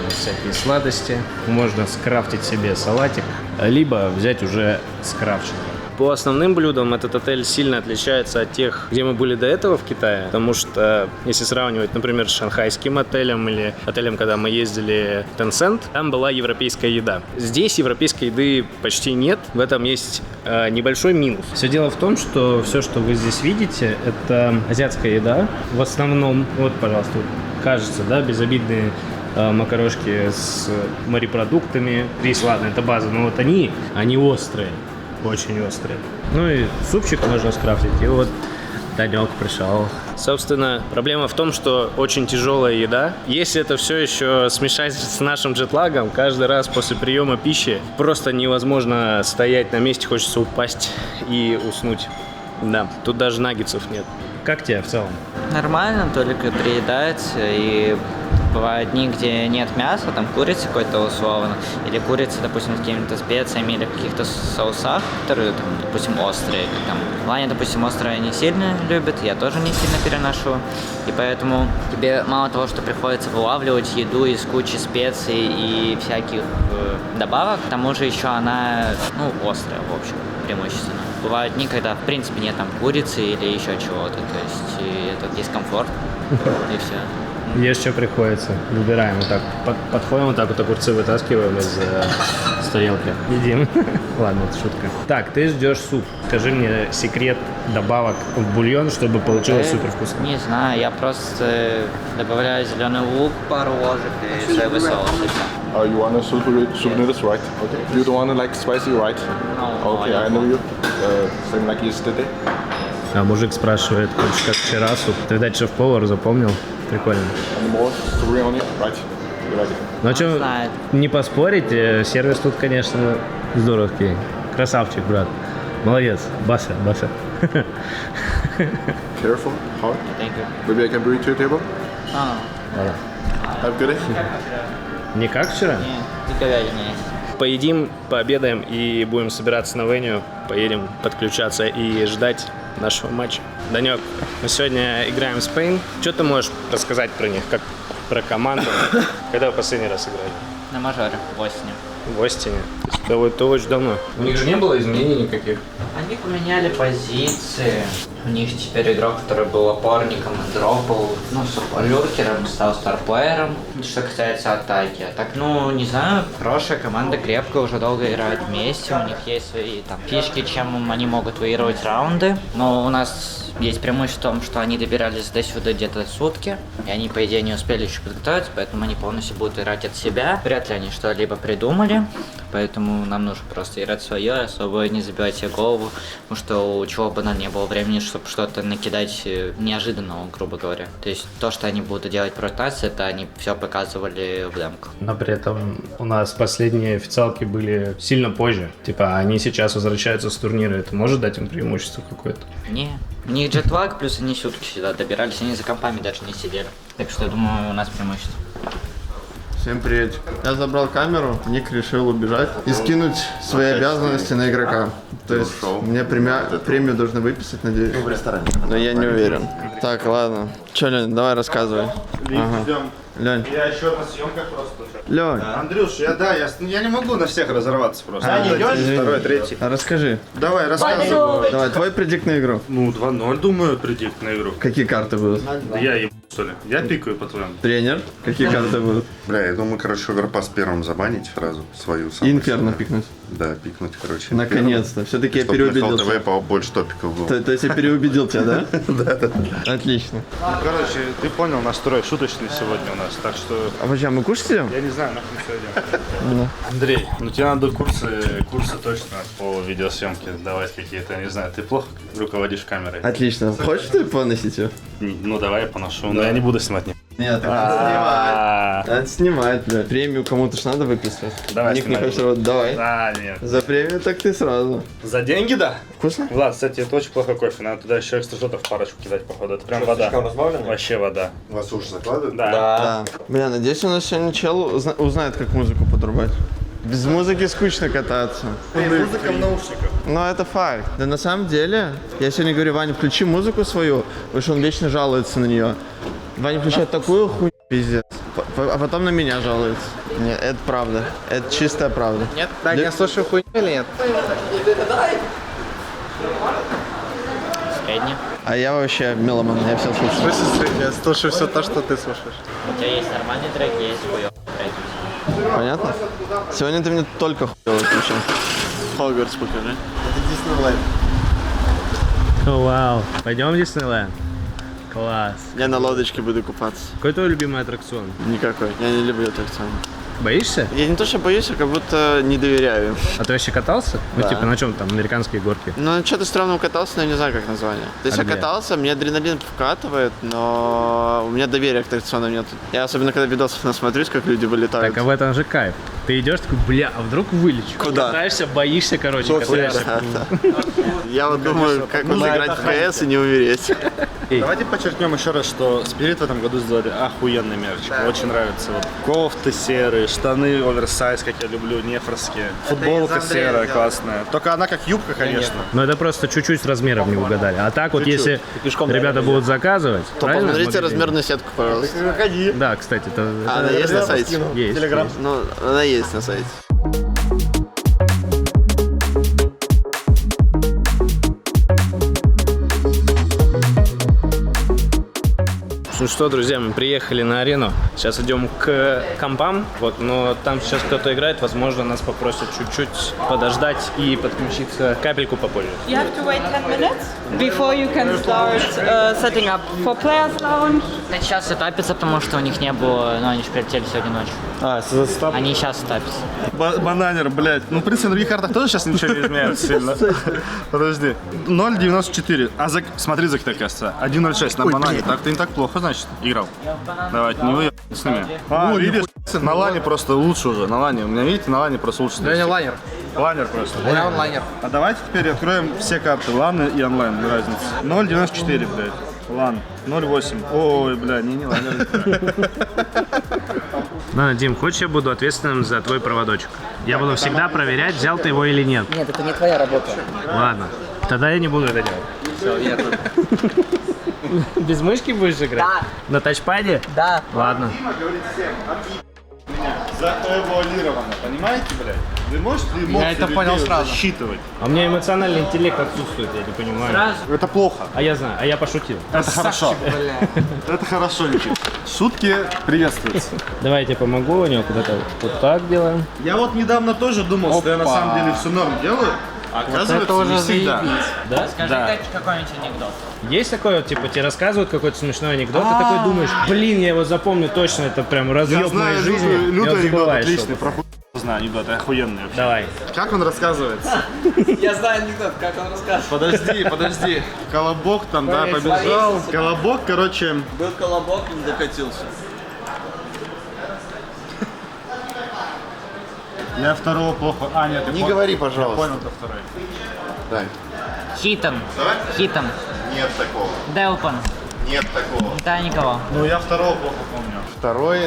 всякие сладости. Можно скрафтить себе салатик, либо взять уже скрафченный. По основным блюдам этот отель сильно отличается от тех, где мы были до этого в Китае, потому что если сравнивать, например, с шанхайским отелем или отелем, когда мы ездили в Tencent, там была европейская еда. Здесь европейской еды почти нет, в этом есть небольшой минус. Все дело в том, что все, что вы здесь видите, это азиатская еда. В основном, вот, пожалуйста, кажется, да, безобидные макарошки с морепродуктами. Рис, ладно, это база, но вот они острые, очень острые. Ну и супчик можно скрафтить, и вот Данек пришел. Собственно, проблема в том, что очень тяжелая еда. Если это все еще смешать с нашим джетлагом, каждый раз после приема пищи просто невозможно стоять на месте, хочется упасть и уснуть. Да, тут даже наггетсов нет. Как тебе в целом? Нормально, только приедается, и бывают дни, где нет мяса, там курица какой-то условно, или курица, допустим, с какими-то специями или каких-то соусах, которые, там, допустим, острые. Там, Ваня, допустим, острое не сильно любит, я тоже не сильно переношу, и поэтому тебе мало того, что приходится вылавливать еду из кучи специй и всяких добавок, к тому же еще она, острая, в общем, преимущественно. Бывают дни, когда, в принципе, нет там курицы или еще чего-то, то есть и это дискомфорт, и все. Ешь, что приходится. Выбираем вот так. Подходим вот так вот, огурцы вытаскиваем из тарелки. Едим. Ладно, это шутка. Так, ты ждешь суп. Скажи мне секрет добавок в бульон, чтобы получилось супер вкусно. Не знаю, я просто добавляю зеленый лук, пару ложек и соевый соус, и все. You want a soup noodles, right? Okay. You don't want like spicy, right? No. Okay, I know you. Same like yesterday. А мужик спрашивает, хочешь как вчера суп? Ты, видать, шеф-повар запомнил? Прикольно. And more three on it, right? You like it? Ну а что, знает. не поспорить, сервис тут, конечно, здоровский. Красавчик, брат. Молодец. Баса. Careful, hard. Thank you. Maybe I can bring to your table. Have a good day. Не как вчера? Нет, и говядина есть. Поедим, пообедаем и будем собираться на веню. Поедем подключаться и ждать нашего матча. Данек, мы сегодня играем в Spain. Что ты можешь рассказать про них, как про команду? Когда вы последний раз играли? На мажоре, в Остине. В Остине. То есть это очень давно. У них же не было изменений никаких. Они поменяли позиции. У них теперь игрок, который был опорником, дропал, люркером, стал старплеером. Что касается атаки. А так, не знаю, хорошая команда, крепкая, уже долго играет вместе. У них есть свои там фишки, чем они могут выигрывать раунды. Но у нас есть преимущество в том, что они добирались до сюда где-то сутки. И они, по идее, не успели еще подготовиться, поэтому они полностью будут играть от себя. Вряд ли они что-либо придумали. Поэтому нам нужно просто играть свое, особо не забивать себе голову, потому что у чего бы нам не было времени, чтобы что-то накидать неожиданного, грубо говоря. То есть то, что они будут делать против нас, это они все показывали в демках. Но при этом у нас последние официалки были сильно позже. Типа они сейчас возвращаются с турнира. Это может дать им преимущество какое-то? Не. У них джетлаг, плюс они сутки сюда добирались, они за компами даже не сидели. Так что я думаю, у нас преимущество. Всем привет. Я забрал камеру, Ник решил убежать и скинуть свои обязанности на игрока. То есть мне премию должны выписать, надеюсь. В ресторане. Но я не уверен. Так, ладно. Че, Лень, давай рассказывай. Ждем. Лень. Я еще на съемках просто. Лень. Андрюш, я не могу на всех разорваться просто. Второй, третий. Расскажи. Давай, рассказывай. Давай, твой предикт на игру. 2-0, думаю, предикт на игру. Какие карты будут? Да я ебу, что ли? Я пикаю, по-твоему. Тренер. Какие карты будут? Бля, я думаю, короче, Оверпас первым забанить сразу свою самую. Инферно пикнуть. Да, пикнуть, короче. Наконец-то. Все-таки я переубедил тебя. Побольше топиков было. То есть я переубедил тебя, да? Да. Отлично. Короче, ты понял, настрой шуточный сегодня у нас, так что... А почему, мы кушать идем? Я не знаю, нахуй все идем. Андрей, тебе надо курсы точно по видеосъемке давать какие-то, я не знаю, ты плохо руководишь камерой. Отлично. Хочешь ты поносить ее? Ну давай я поношу, но я не буду снимать. Нет, так надо снимать. Надо снимать, бля. Премию кому-то ж надо выписывать. Давай Ник не хочет, вот давай. Нет. За премию так ты сразу. За деньги, да? Вкусно? Влад, кстати, это очень плохой кофе, надо туда еще экстра шотов парочку кидать, походу. Это прям вода. Вообще вода. Вас уши закладывают? Да. Бля, надеюсь, у нас сегодня чел узнает, как музыку подрубать. Без музыки скучно кататься. Музыка в наушниках. Но это факт. Да на самом деле, я сегодня говорю, Ваня, включи музыку свою, потому что он вечно жалуется на нее. Ваня включает такую хуйню, пиздец. А потом на меня жалуется. Нет, это правда. Это чистая правда. Нет? Да, я слушаю хуйню или нет? средний. А я вообще меломан, я все слушаю. Я слушаю все то, что ты слушаешь. У тебя есть нормальный трек, есть хуёвый трек. Понятно? Сегодня ты мне только хуёво включил. Хогвартс покажи. О, вау. Пойдем в Диснейленд? Класс. Я на лодочке буду купаться. Какой твой любимый аттракцион? Никакой. Я не люблю аттракционы. Боишься? Я не то, что боюсь, а как будто не доверяю им. А ты вообще катался? Ну, Да. типа, на чем там, американские горки? Ну, что-то странно катался, но я не знаю, как название. То есть А я где? катался, мне адреналин вкатывает, но у меня доверия к аттракционам нет. Я особенно, когда видосов насмотрюсь, как люди вылетают. Так, а в этом же кайф. Ты идешь такой, бля, а вдруг вылечу? Куда? Катаешься, боишься, короче, катаешься. Я вот думаю, как вот играть в КС и не умереть. Давайте подчеркнем еще раз, что Spirit в этом году сделали охуенный мерч. Мне очень нравится. Вот кофты серые, штаны оверсайз, как я люблю, нефорские. Футболка серая, классная. Только она как юбка, конечно. Но это просто чуть-чуть с размером не угадали. А так вот, если ребята будут заказывать, То правильно, в посмотрите магазине? размерную сетку, пожалуйста. Да, кстати, это Она есть на сайте? есть. Ну, она есть на сайте. Ну что, друзья, мы приехали на арену. Сейчас идем к компам, вот, но там сейчас кто-то играет, возможно, нас попросят чуть-чуть подождать и подключиться капельку попозже. You have to wait 10 minutes before you can start setting up for players lounge. Это сейчас сетапится, потому что у них не было, ну они же прилетели сегодня ночью. А, сетап. Они сейчас сетапятся. Бананер, блядь. Ну, в принципе, на других картах тоже сейчас ничего не изменяется сильно. Подожди. 0.94. А смотри, за кажется. 1.06 на банане. Так ты не так плохо, значит, играл. Давайте, не вы с ними. А, видишь, на лане просто лучше уже. На лане. У меня, видите, на лане просто лучше. Я не лайнер. Лайнер просто. Я онлайнер. А давайте теперь откроем все карты. Ланы и онлайн, без разницы. 0.94, блядь. Лан. 0.8. Ой, бля, не лайнер. Ладно, Дим, хочешь, я буду ответственным за твой проводочек? Я буду всегда проверять, взял ты его или нет. Нет, это не твоя работа. Ладно, тогда я не буду это делать. Все, верно. Без мышки будешь играть? Да. На тачпаде? Да. Ладно. Завуалировано, понимаете, блядь? Вы можете эмоции это понял людей сразу. засчитывать? А у меня эмоциональный интеллект отсутствует, я не понимаю. Сразу. Это плохо. А я знаю, а я пошутил. Это хорошо. Это хорошо, Никит. Шутки приветствуются. Давай я тебе помогу, у него куда-то вот так делаем. Я вот недавно тоже думал, что я на самом деле все норм делаю. А оказывается, не всегда. Да? Скажи Да. какой-нибудь анекдот. Есть такое, вот, типа, тебе рассказывают какой-то смешной анекдот, ты такой думаешь, блин, я его запомню точно, это прям разъеб моей жизни. И лютый вот анекдот, забываешь отличный, что-то. про хуй знаю анекдот, охуенный вообще. Давай. Как он рассказывается? Я знаю анекдот, как он рассказывает. Подожди. Колобок там, да, побежал. Колобок, короче, Был колобок, не докатился. я второго плохо. А, нет, Не говори, пожалуйста. понял, кто второй. Дай. Хитон. Хитон. Нет такого. Делпан. Нет такого. Да, никого. Ну, я второго плохо помню. Второй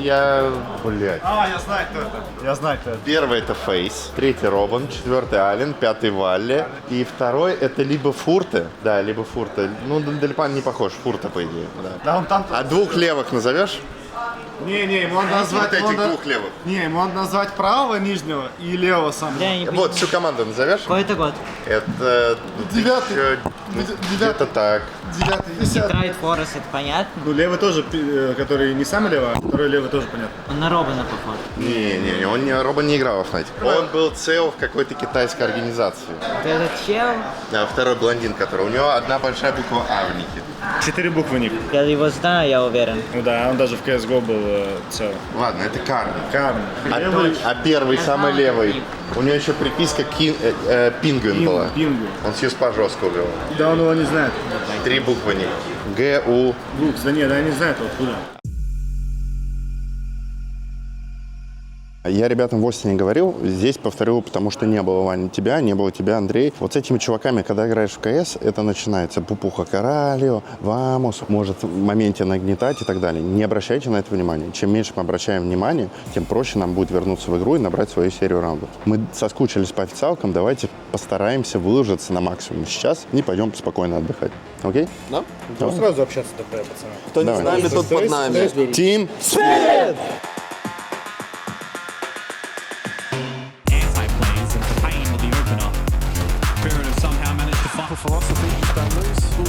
я... Блядь. А, я знаю, кто это. Я знаю, кто это. Первый это Фейс, третий Робин, четвертый Ален, пятый Валли. И второй это либо Фурте, да, либо Фурте. Ну, Дельпан не похож, Фурте, по идее. Да. Да, он там... А двух левых назовешь? Не, ему надо назвать... Вот этих ему надо- двух левых. Не, ему надо назвать правого нижнего и левого самого. Я не Вот, всю команду назовешь? Какой-то год. Это... Девятый. Где-то так. 9-10. Детройт Форест, это понятно. Ну, левый тоже, который не самый левый, а второй левый тоже понятно. Он на Робина похож. Не, он не, Робин не играл в Fnatic. Он был CEO в какой-то китайской организации. Вот этот чел, Да, второй блондин, который. У него одна большая буква А в нике. 4 буквы ник. я его знаю, я уверен. Ну да, он даже в CSGO был CEO. Ладно, это Карни. Карн. А первый, самый левый, у него еще приписка Пингвин была. Пингу. Он Сьюспа жестко убил. Да, он его не знает. 3 буквы ник. Г-У. Букс, да нет, да я не знаю, откуда. Я ребятам в Остине говорил, здесь повторю, потому что не было, Ваня, тебя, не было тебя, Андрей. Вот с этими чуваками, когда играешь в КС, это начинается пупуха Коралио, Вамус, может в моменте нагнетать и так далее. Не обращайте на это внимания. Чем меньше мы обращаем внимание, тем проще нам будет вернуться в игру и набрать свою серию раундов. Мы соскучились по официалкам, давайте постараемся выложиться на максимум сейчас и пойдем спокойно отдыхать. Окей? Да? Давай. Сразу общаться такое, пацаны. Кто не с нами, тот под нами. Тим! Anti-planes and the pain of the opener. Spirit has somehow managed to find philosophy, don't lose.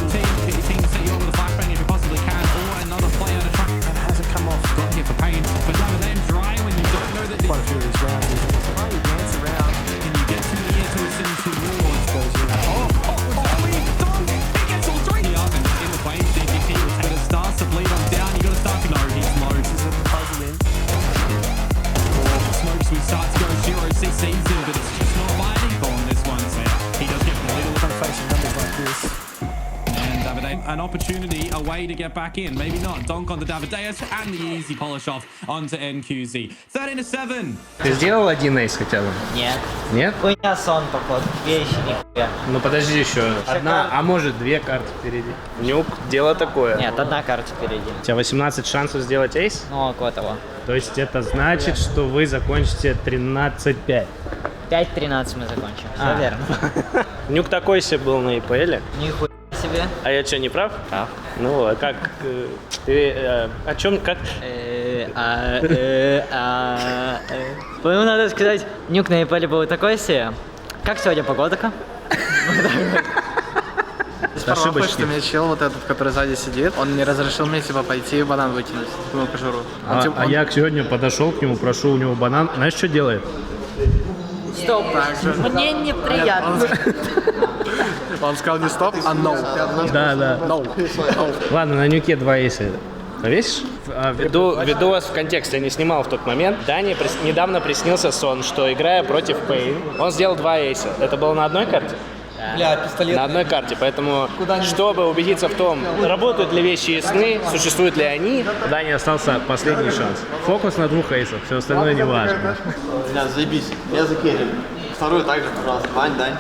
an opportunity, a way to get back in. Maybe not. Donk onto Davideus and the easy polish off onto NQZ. 13-7. Ты сделал один эйс хотя бы? Нет. Нет? Хуйня сон, походу. Вещи нихуя. Ну подожди еще. Одна, а может 2 карты впереди. Нюк, дело такое. Нет, одна карта впереди. У тебя 18 шансов сделать эйс? Ну, около того. То есть это значит, что вы закончите 13-5. 5-13 мы закончим. Все верно. Нюк такой себе был на EPL. Нихуя себе. А я что, не прав? Прав. Ну, а как? Ты о чем, как? Ну, надо сказать, Нюк на EPL был такой себе. Как сегодня погода-ка? Ошибочки. Что мне чел вот этот, который сзади сидит, он не разрешил мне типа пойти и банан выкинуть в кожуру. А я сегодня подошел к нему, прошу у него банан. Знаешь, что делает? Стоп. Мне неприятно. Он сказал не стоп, а no. Да. No. Ладно, на Нюке 2 эйса. Повесишь? Введу вас в контекст, я не снимал в тот момент. Дане недавно приснился сон, что играя против Пейн, он сделал 2 эйса. Это было на одной карте? Бля, пистолет. На одной карте, поэтому, чтобы убедиться в том, работают ли вещи и сны, существуют ли они, Дане остался последний шанс. Фокус на 2 эйсах, все остальное не важно. Бля, заебись, меня закерили. Вторую также, пожалуйста. Вань, Дань.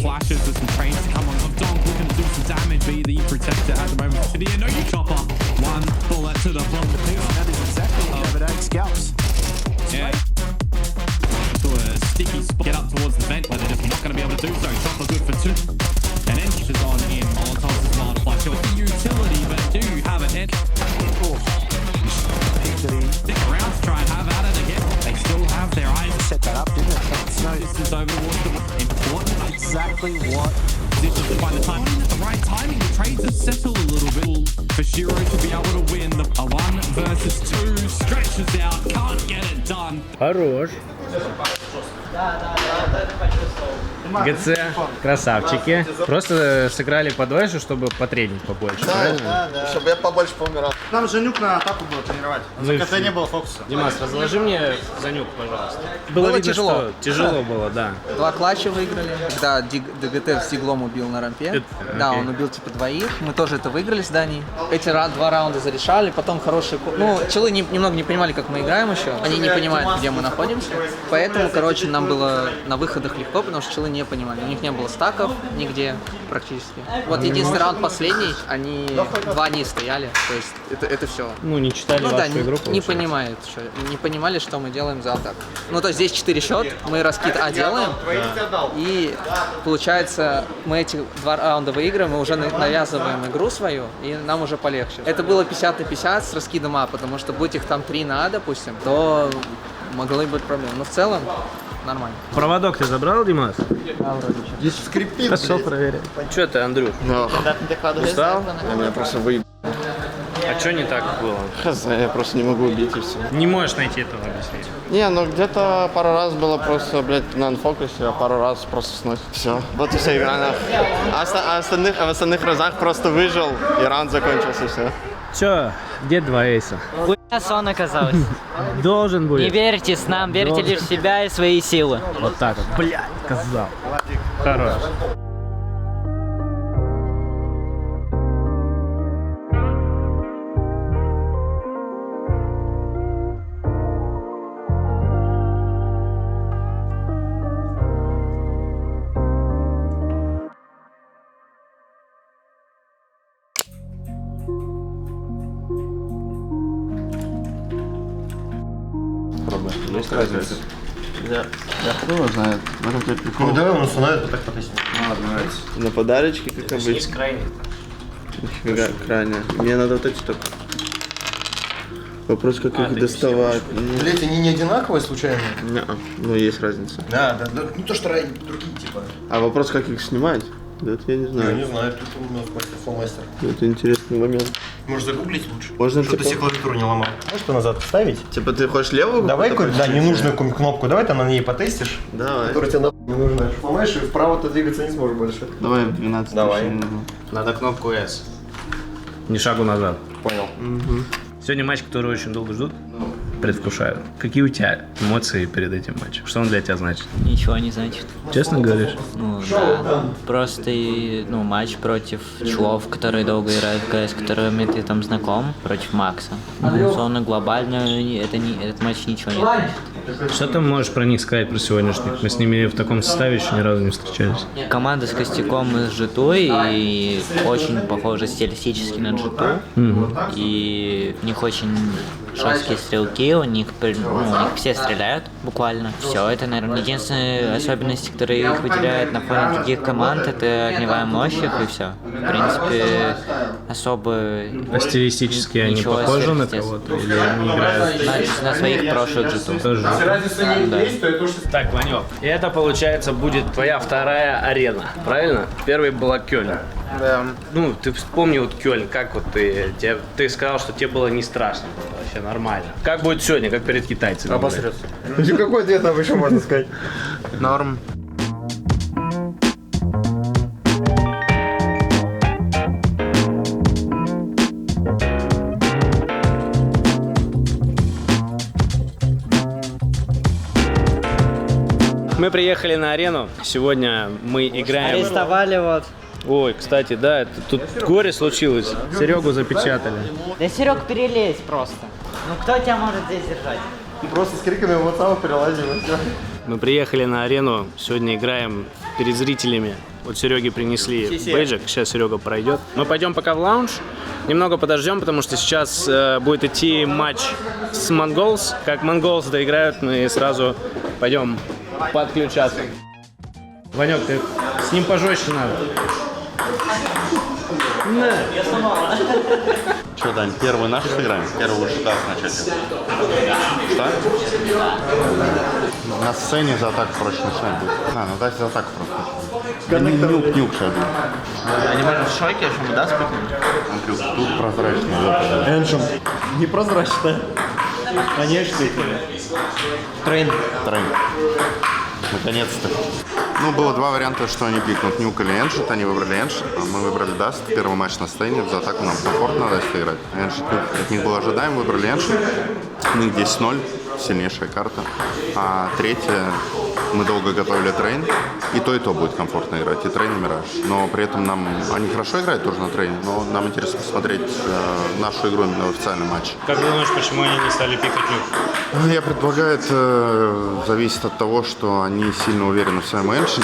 Flashes with some trains to come on. Donk looking to do some damage. Be the protector at the moment. Shadia, no you chopper. One bullet to the bottom. That is exactly what David scalps. Yeah. To a sticky spot. Get up towards the vent where they're just not going to be able to do so. Chopper good for 2. And then pushes on in Molotovs as well to flash off the utility, but do have a hit. Stick around to try and have at it again. They still have their eyes. Set that up, didn't it? No distance over towards the important. Exactly what position to find the timing. At the right timing, the trades have settled a little bit for Shiro to be able to win a 1 versus 2. Stretches out, can't get it done. Хорош. ГЦ, красавчики. Просто сыграли подольше, чтобы потренить побольше, правильно? Да. Чтобы я побольше поумирал. Нам же Нюк на атаку было тренировать. За КТ не было фокуса. Димас, разложи мне за Нюк, пожалуйста. Было видно, тяжело. что тяжело было, да. 2 клатча выиграли. Когда ДГТ с Диглом убил на рампе. Да, он убил типа 2. Мы тоже это выиграли с Даней. Эти 2 раунда зарешали. Потом хорошие... Ну, челы немного не понимали, как мы играем еще. Они не понимают, где мы находимся. Поэтому, короче, нам было на выходах легко, потому что челы не понимали. У них не было стаков нигде практически. Вот единственный раунд последний, они 2 не стояли. То есть это все. Ну, не читали вашу игру, не понимают, что, не понимали, что мы делаем за атаку. Ну, то есть здесь 4 счет, мы раскид А делаем, и получается, мы эти 2 раунда выиграем, мы уже навязываем игру свою, и нам уже полегче. Это было 50 на 50 с раскидом А, потому что будь их там 3 на А, допустим, то могли быть проблемы. Но в целом нормально. Проводок ты забрал, Димас? Да, вроде. Здесь скрипит, пошел проверить. Что ты, Андрюш? Устал? Я меня просто выебал. А что не так было? Хз, я просто не могу убить и все. Не можешь найти этого объяснения. Не, ну где-то пару раз было просто, блядь, на анфокусе, а пару раз просто сносит. Все. Вот и вся игра. А в остальных разах просто выжил, и раунд закончился, все. Че, где 2 эйса? Хуйня сон оказалось. Должен будет. Не верьте с нам, верьте лишь в себя и свои силы. Вот так вот. Блядь, сказал. Хорош. Есть разница? Я кто его знает? В этом только прикол. Ну давай он установит, вот так потестим. Нравится. На подарочки, как обычно. Есть крайний. Нифига, крайне. Мне надо вот эти только. Вопрос, как их доставать. Блять, они не одинаковые случайно? Ну, есть разница. Да. Ну то, что другие типа. А вопрос, как их снимать? Да, это я не знаю. Я не знаю, тут у нас мастер. Это интересный момент. Может загуглить лучше? Можно, чтобы ты себе клавиатуру не ломал. Можешь что назад вставить? Типа ты хочешь левую? Давай какую-то, да, ненужную кнопку. Давай ты на ней потестишь. Давай. Которая тебе не нужна. Сломаешь и вправо ты двигаться не сможешь больше. Давай 12. Давай. Надо кнопку S. Ни шагу назад. Понял. Сегодня матч, который очень долго ждут. предвкушаю. Какие у тебя эмоции перед этим матчем? Что он для тебя значит? Ничего не значит. Честно говоришь? Ну да. Просто матч против чуваков, которые долго играют в КС, с которыми ты там знаком, против Макса. Зона глобально, этот матч ничего не значит. Что ты можешь про них сказать, про сегодняшних? Мы с ними в таком составе еще ни разу не встречались. Команда с костяком из G2 и очень похожа стилистически на G2. И у них очень жесткие стрелки, у них все стреляют буквально. Все, это, наверное, единственные особенности, которые их выделяют на фоне других команд, это огневая мощь их и все. В принципе, особо... А стилистически они похожи на кого-то или они играют? На своих прошлых G2. Тоже. Да. Так, Ванек, это, получается, будет твоя вторая арена, правильно? Первой была Кёльн. Да. Ну, ты вспомни вот Кёльн, как вот ты сказал, что тебе было не страшно, было вообще нормально. Как будет сегодня, как перед китайцами? Обосрется. Какой ответ там еще можно сказать? Норм. Мы приехали на арену. Сегодня мы играем... Арестовали вот. Ой, кстати, да, тут горе случилось. Серегу запечатали. Да, Серег, перелезь просто. Ну кто тебя может здесь держать? Просто с криками в WhatsApp перелазим и все. Мы приехали на арену. Сегодня играем перед зрителями. Вот Сереге принесли бейджик. Сейчас Серега пройдет. Мы пойдем пока в лаунж. Немного подождем, потому что сейчас будет идти матч с Mongols. Как Mongols доиграют, мы сразу пойдем подключаться. Ванек, ты с ним пожестче надо. Я сломала. Что, Дань, первый наш сыграем? Первый уже даст начать. Что? На сцене за атаку проще начинать будет. Ну дайте за атаку просто. Нюк сейчас будет. Они, может, в шоке, что мы даст пикнем? Тут прозрачный. Эншем. Непрозрачно. Конечно. Трейн. Наконец-то. Ну, было два варианта, что они пикнут Нюк или Эншит. Они выбрали Эншит, а мы выбрали Даст. Первый матч на сцене, за атаку нам комфортно Даст играть. Эншит Нюк от них было ожидаем, выбрали Эншит. У них 10-0, сильнейшая карта. А третья, мы долго готовили Трейн. И то будет комфортно играть, и Трейн, и Мираж. Но при этом они хорошо играют тоже на Трейне, но нам интересно посмотреть нашу игру именно в официальном матче. Как думаешь, почему они не стали пикать Нюк? Я предполагаю, это зависит от того, что они сильно уверены в своем эншите,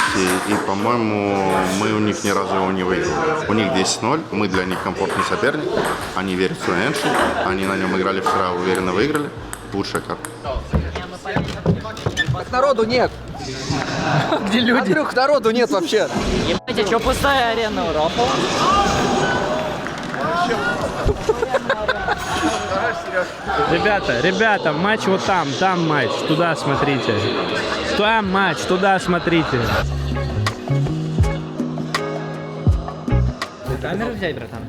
и, по-моему, мы у них ни разу его не выиграли. У них 10-0, мы для них комфортный соперник, они верят в свой эншит, они на нем играли вчера, уверенно выиграли. Лучшая карта. Так народу нет. Где люди? Андрюх, народу нет вообще. Ебать, а что пустая арена, Ропл? Ребята, матч вот там матч, туда смотрите. Там матч, туда смотрите. Камеру взять, братан?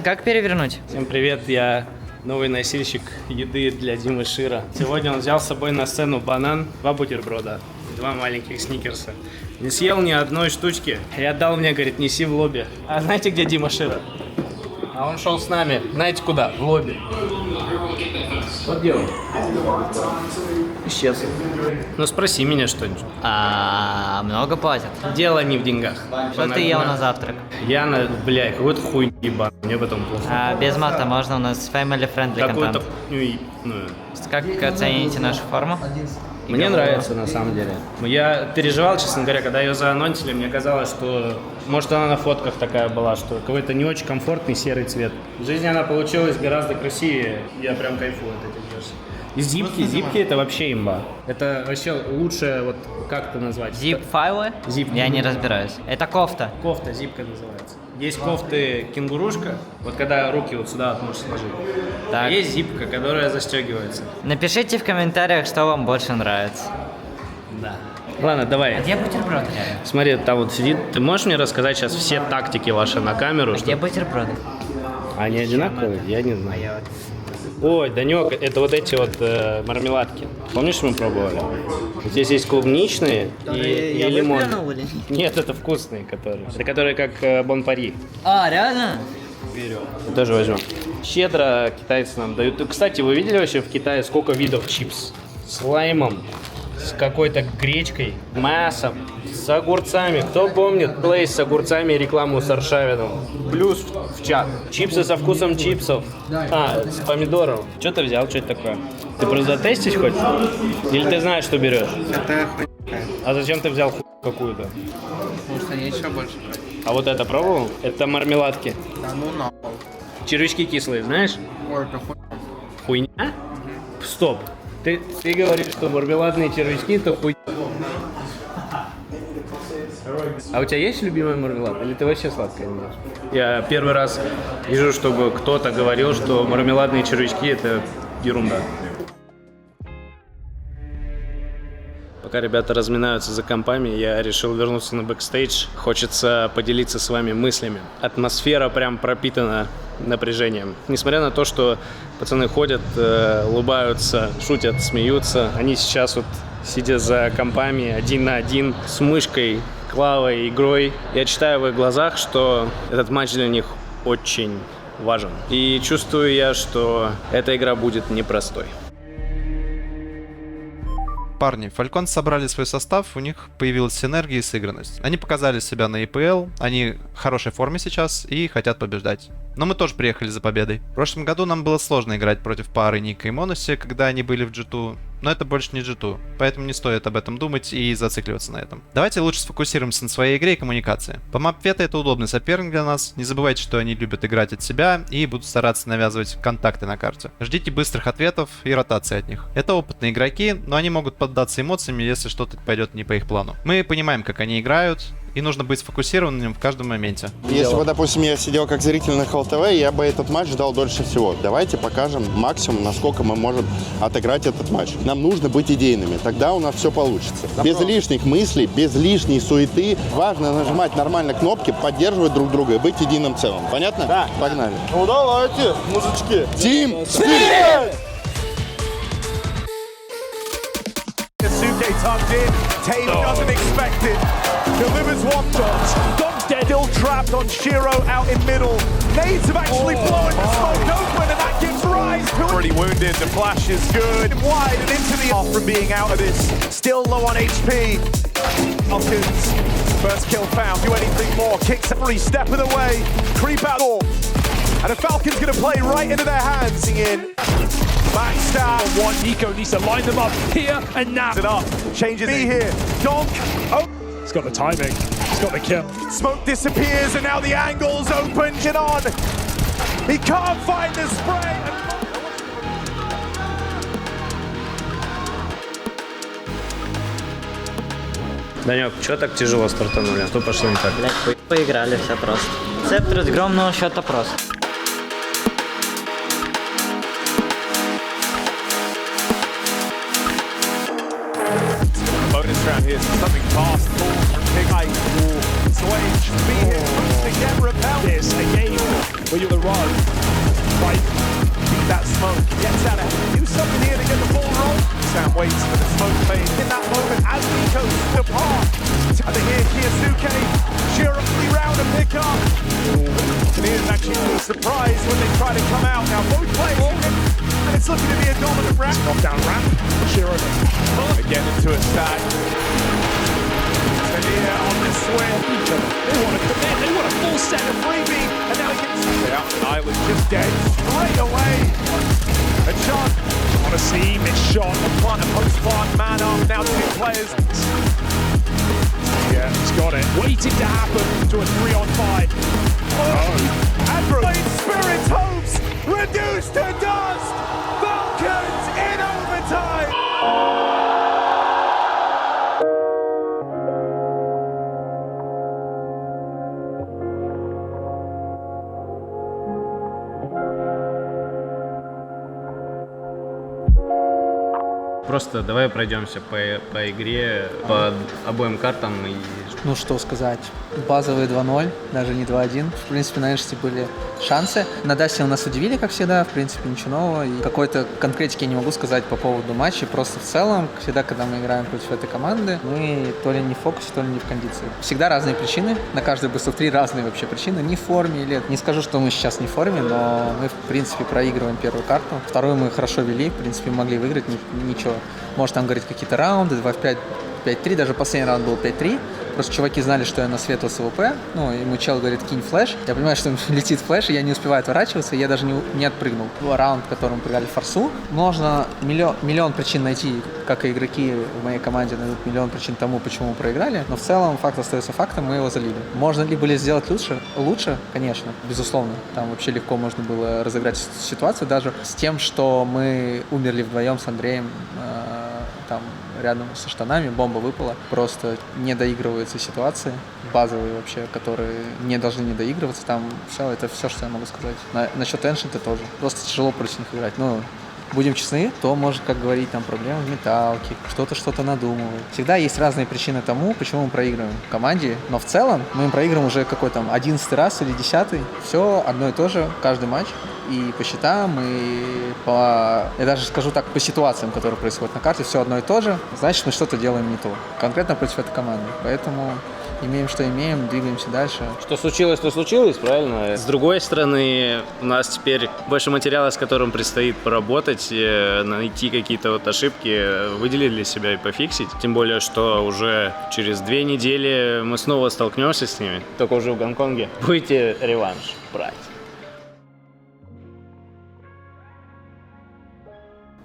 Как перевернуть? Всем привет, я новый носильщик еды для Димы Шира. Сегодня он взял с собой на сцену банан, 2 бутерброда, 2 маленьких сникерса. Не съел ни одной штучки и отдал мне, говорит, неси в лобби. А знаете, где Дима Шира? А он шел с нами, знаете куда? В лобби. Вот где он? Исчез. Ну спроси меня что-нибудь. А много платят? Дело не в деньгах. Что ты ел на завтрак? Я какой-то хуй ебан, мне потом плохо. А без мата можно, у нас family friendly Какую-то контент. хуйню. Как оцените нашу форму? Мне нравится, на самом деле. Я переживал, честно говоря, когда ее заанонсили, мне казалось, что, может, она на фотках такая была, что какой-то не очень комфортный серый цвет. В жизни она получилась гораздо красивее, я прям кайфую от этих версий. И зипки это вообще имба. Это вообще лучшее, вот как это назвать? Zip-файлы? Zip. Я не разбираюсь. Это кофта. Кофта, зипка называется. Есть кофты кенгурушка, вот когда руки вот сюда вот можешь сложить. Так. А есть зипка, которая застегивается. Напишите в комментариях, что вам больше нравится. Да. Ладно, давай. А где бутерброды? Смотри, там вот сидит. Ты можешь мне рассказать сейчас все тактики ваши на камеру? А где бутерброды? Они одинаковые? Я не знаю. Ой, Данек, это вот эти вот мармеладки. Помнишь, мы пробовали? Здесь есть клубничные и лимонные. Нет, это вкусные, которые. Это которые как бон-пари. А, реально? Берем. Тоже возьмем. Щедро китайцы нам дают. Кстати, вы видели вообще в Китае сколько видов чипс? С лаймом, с какой-то гречкой, мясом, с огурцами. Кто помнит Лейс с огурцами и рекламу с Аршавиным? Плюс в чат. Чипсы со вкусом чипсов. С помидором. Что ты взял? Что это такое? Ты просто тестить хочешь? Или ты знаешь, что берешь? Это А зачем ты взял какую-то? потому что нечего больше брать. А вот это пробовал? Это мармеладки. Да ну на. Червячки кислые, знаешь? Ой, это Хуйня? Стоп. Ты говоришь, что мармеладные червячки это хуйня. А у тебя есть любимый мармелад? Или ты вообще сладкое не ешь? Я первый раз вижу, чтобы кто-то говорил, что мармеладные червячки это ерунда. Пока ребята разминаются за компами, я решил вернуться на бэкстейдж. Хочется поделиться с вами мыслями. Атмосфера прям пропитана напряжением. Несмотря на то, что пацаны ходят, улыбаются, шутят, смеются, они сейчас вот, сидя за компами один на один с мышкой, клавой, игрой, я читаю в их глазах, что этот матч для них очень важен. И чувствую я, что эта игра будет непростой. Парни, Falcons собрали свой состав, у них появилась синергия и сыгранность. Они показали себя на EPL, они в хорошей форме сейчас и хотят побеждать. Но мы тоже приехали за победой. В прошлом году нам было сложно играть против пары Ника и Моноси, когда они были в G2, но это больше не G2, поэтому не стоит об этом думать и зацикливаться на этом. Давайте лучше сфокусируемся на своей игре и коммуникации. По мапвета это удобный соперник для нас, не забывайте, что они любят играть от себя и будут стараться навязывать контакты на карте. Ждите быстрых ответов и ротации от них. Это опытные игроки, но они могут поддаться эмоциями, если что-то пойдет не по их плану. Мы понимаем, как они играют, и нужно быть сфокусированным в каждом моменте. Если бы, допустим, я сидел как зритель на ХЛТВ, я бы этот матч ждал дольше всего. Давайте покажем максимум, насколько мы можем отыграть этот матч. Нам нужно быть идейными, тогда у нас все получится. Без лишних мыслей, без лишней суеты. Важно нажимать нормально кнопки, поддерживать друг друга и быть единым целым. Понятно? Да. Погнали. Ну давайте, мужички. Team Spirit! Suke tucked in. Taylor doesn't expect it. Delivers one shot. Dom's dead. Still trapped on Shiro out in middle. Nades have actually blown the smoke open, and that gives rise to it. Already wounded. The flash is good. Wide and into the off from being out of this. Still low on HP. Falcons. First kill found. Do anything more. Kicks every step of the way. Creep out. And the Falcons going to play right into their hands. In. Backstab. One. Nico needs to line them up here and now. It up. Changes it here. Donk. Oh. He's got the timing. He's got the kill. Smoke disappears and now the angle's open. Get on. He can't find the spray. Данек, что так тяжело стартанули? Что пошло не так? Блять, поиграли, все просто. Цептр с огромного счета просто. Bonus round here, something fast. Big eye. Swage. Be here. Boost again. Repel. This a game where you're the run. Right. Beat that smoke. Gets out of it. Do something here to get the ball roll. Sam waits for the smoke fade. In that moment, as Nico depart. And here, Kiyosuke. Shiro round and pick up. And here's actually a surprise when they try to come out. Now both players. And it's looking to be a dominant ramp. Knockdown ramp. Shiro again into a stack. And here on the swing. They want to commit. They want a full set of freebie. And now he gets out. Island just dead straight away. A shot. On a seam. It's shot. A plant, a post plant. Man up. Now two players. Yeah, he's got it. Waiting to happen to a 3-on-5. Oh. Agro. Spirit's hopes reduced to dust. Falcons in overtime. В просто давай пройдемся по игре, по обоим картам. И... Ну что сказать, базовые 2-0, даже не 2-1. В принципе, на Энште были шансы. На Дасте у нас удивили, как всегда, в принципе, ничего нового. И какой-то конкретики я не могу сказать по поводу матча. Просто в целом, всегда, когда мы играем против этой команды, мы то ли не в фокусе, то ли не в кондиции. Всегда разные причины. На каждый Best of 3 разные вообще причины. Не в форме или... Не скажу, что мы сейчас не в форме, но мы, в принципе, проигрываем первую карту. Вторую мы хорошо вели, в принципе, могли выиграть, ничего. Может, там говорить какие-то раунды, 2 в 5, 5-3, даже последний раунд был 5-3. Просто чуваки знали, что я на свету с АВП, ну, и ему чел говорит, кинь флеш. Я понимаю, что летит флеш, и я не успеваю отворачиваться, и я даже не отпрыгнул. Был раунд, в котором проиграли форсу. Можно миллион причин найти, как и игроки в моей команде найдут миллион причин тому, почему мы проиграли, но в целом факт остается фактом, мы его залили. Можно ли были сделать лучше? Конечно, безусловно. Там вообще легко можно было разыграть ситуацию, даже с тем, что мы умерли вдвоем с Андреем, там рядом со штанами, бомба выпала. Просто не доигрываются ситуации, базовые вообще, которые не должны не доигрываться. Там все, это все, что я могу сказать. Насчет Эншента тоже. Просто тяжело против них играть. Ну, будем честны, то может, как говорить, там проблемы в металке, что-то надумывает. Всегда есть разные причины тому, почему мы проигрываем в команде, но в целом мы им проигрываем уже какой там 11-й раз или 10-й. Все одно и то же, каждый матч. И по счетам, и по... Я даже скажу так, по ситуациям, которые происходят на карте, все одно и то же. Значит, мы что-то делаем не то. Конкретно против этой команды. Поэтому имеем, что имеем, двигаемся дальше. Что случилось, то случилось, правильно? С другой стороны, у нас теперь больше материала, с которым предстоит поработать, найти какие-то вот ошибки, выделить для себя и пофиксить. Тем более, что уже через 2 недели мы снова столкнемся с ними, только уже в Гонконге. Будете реванш брать.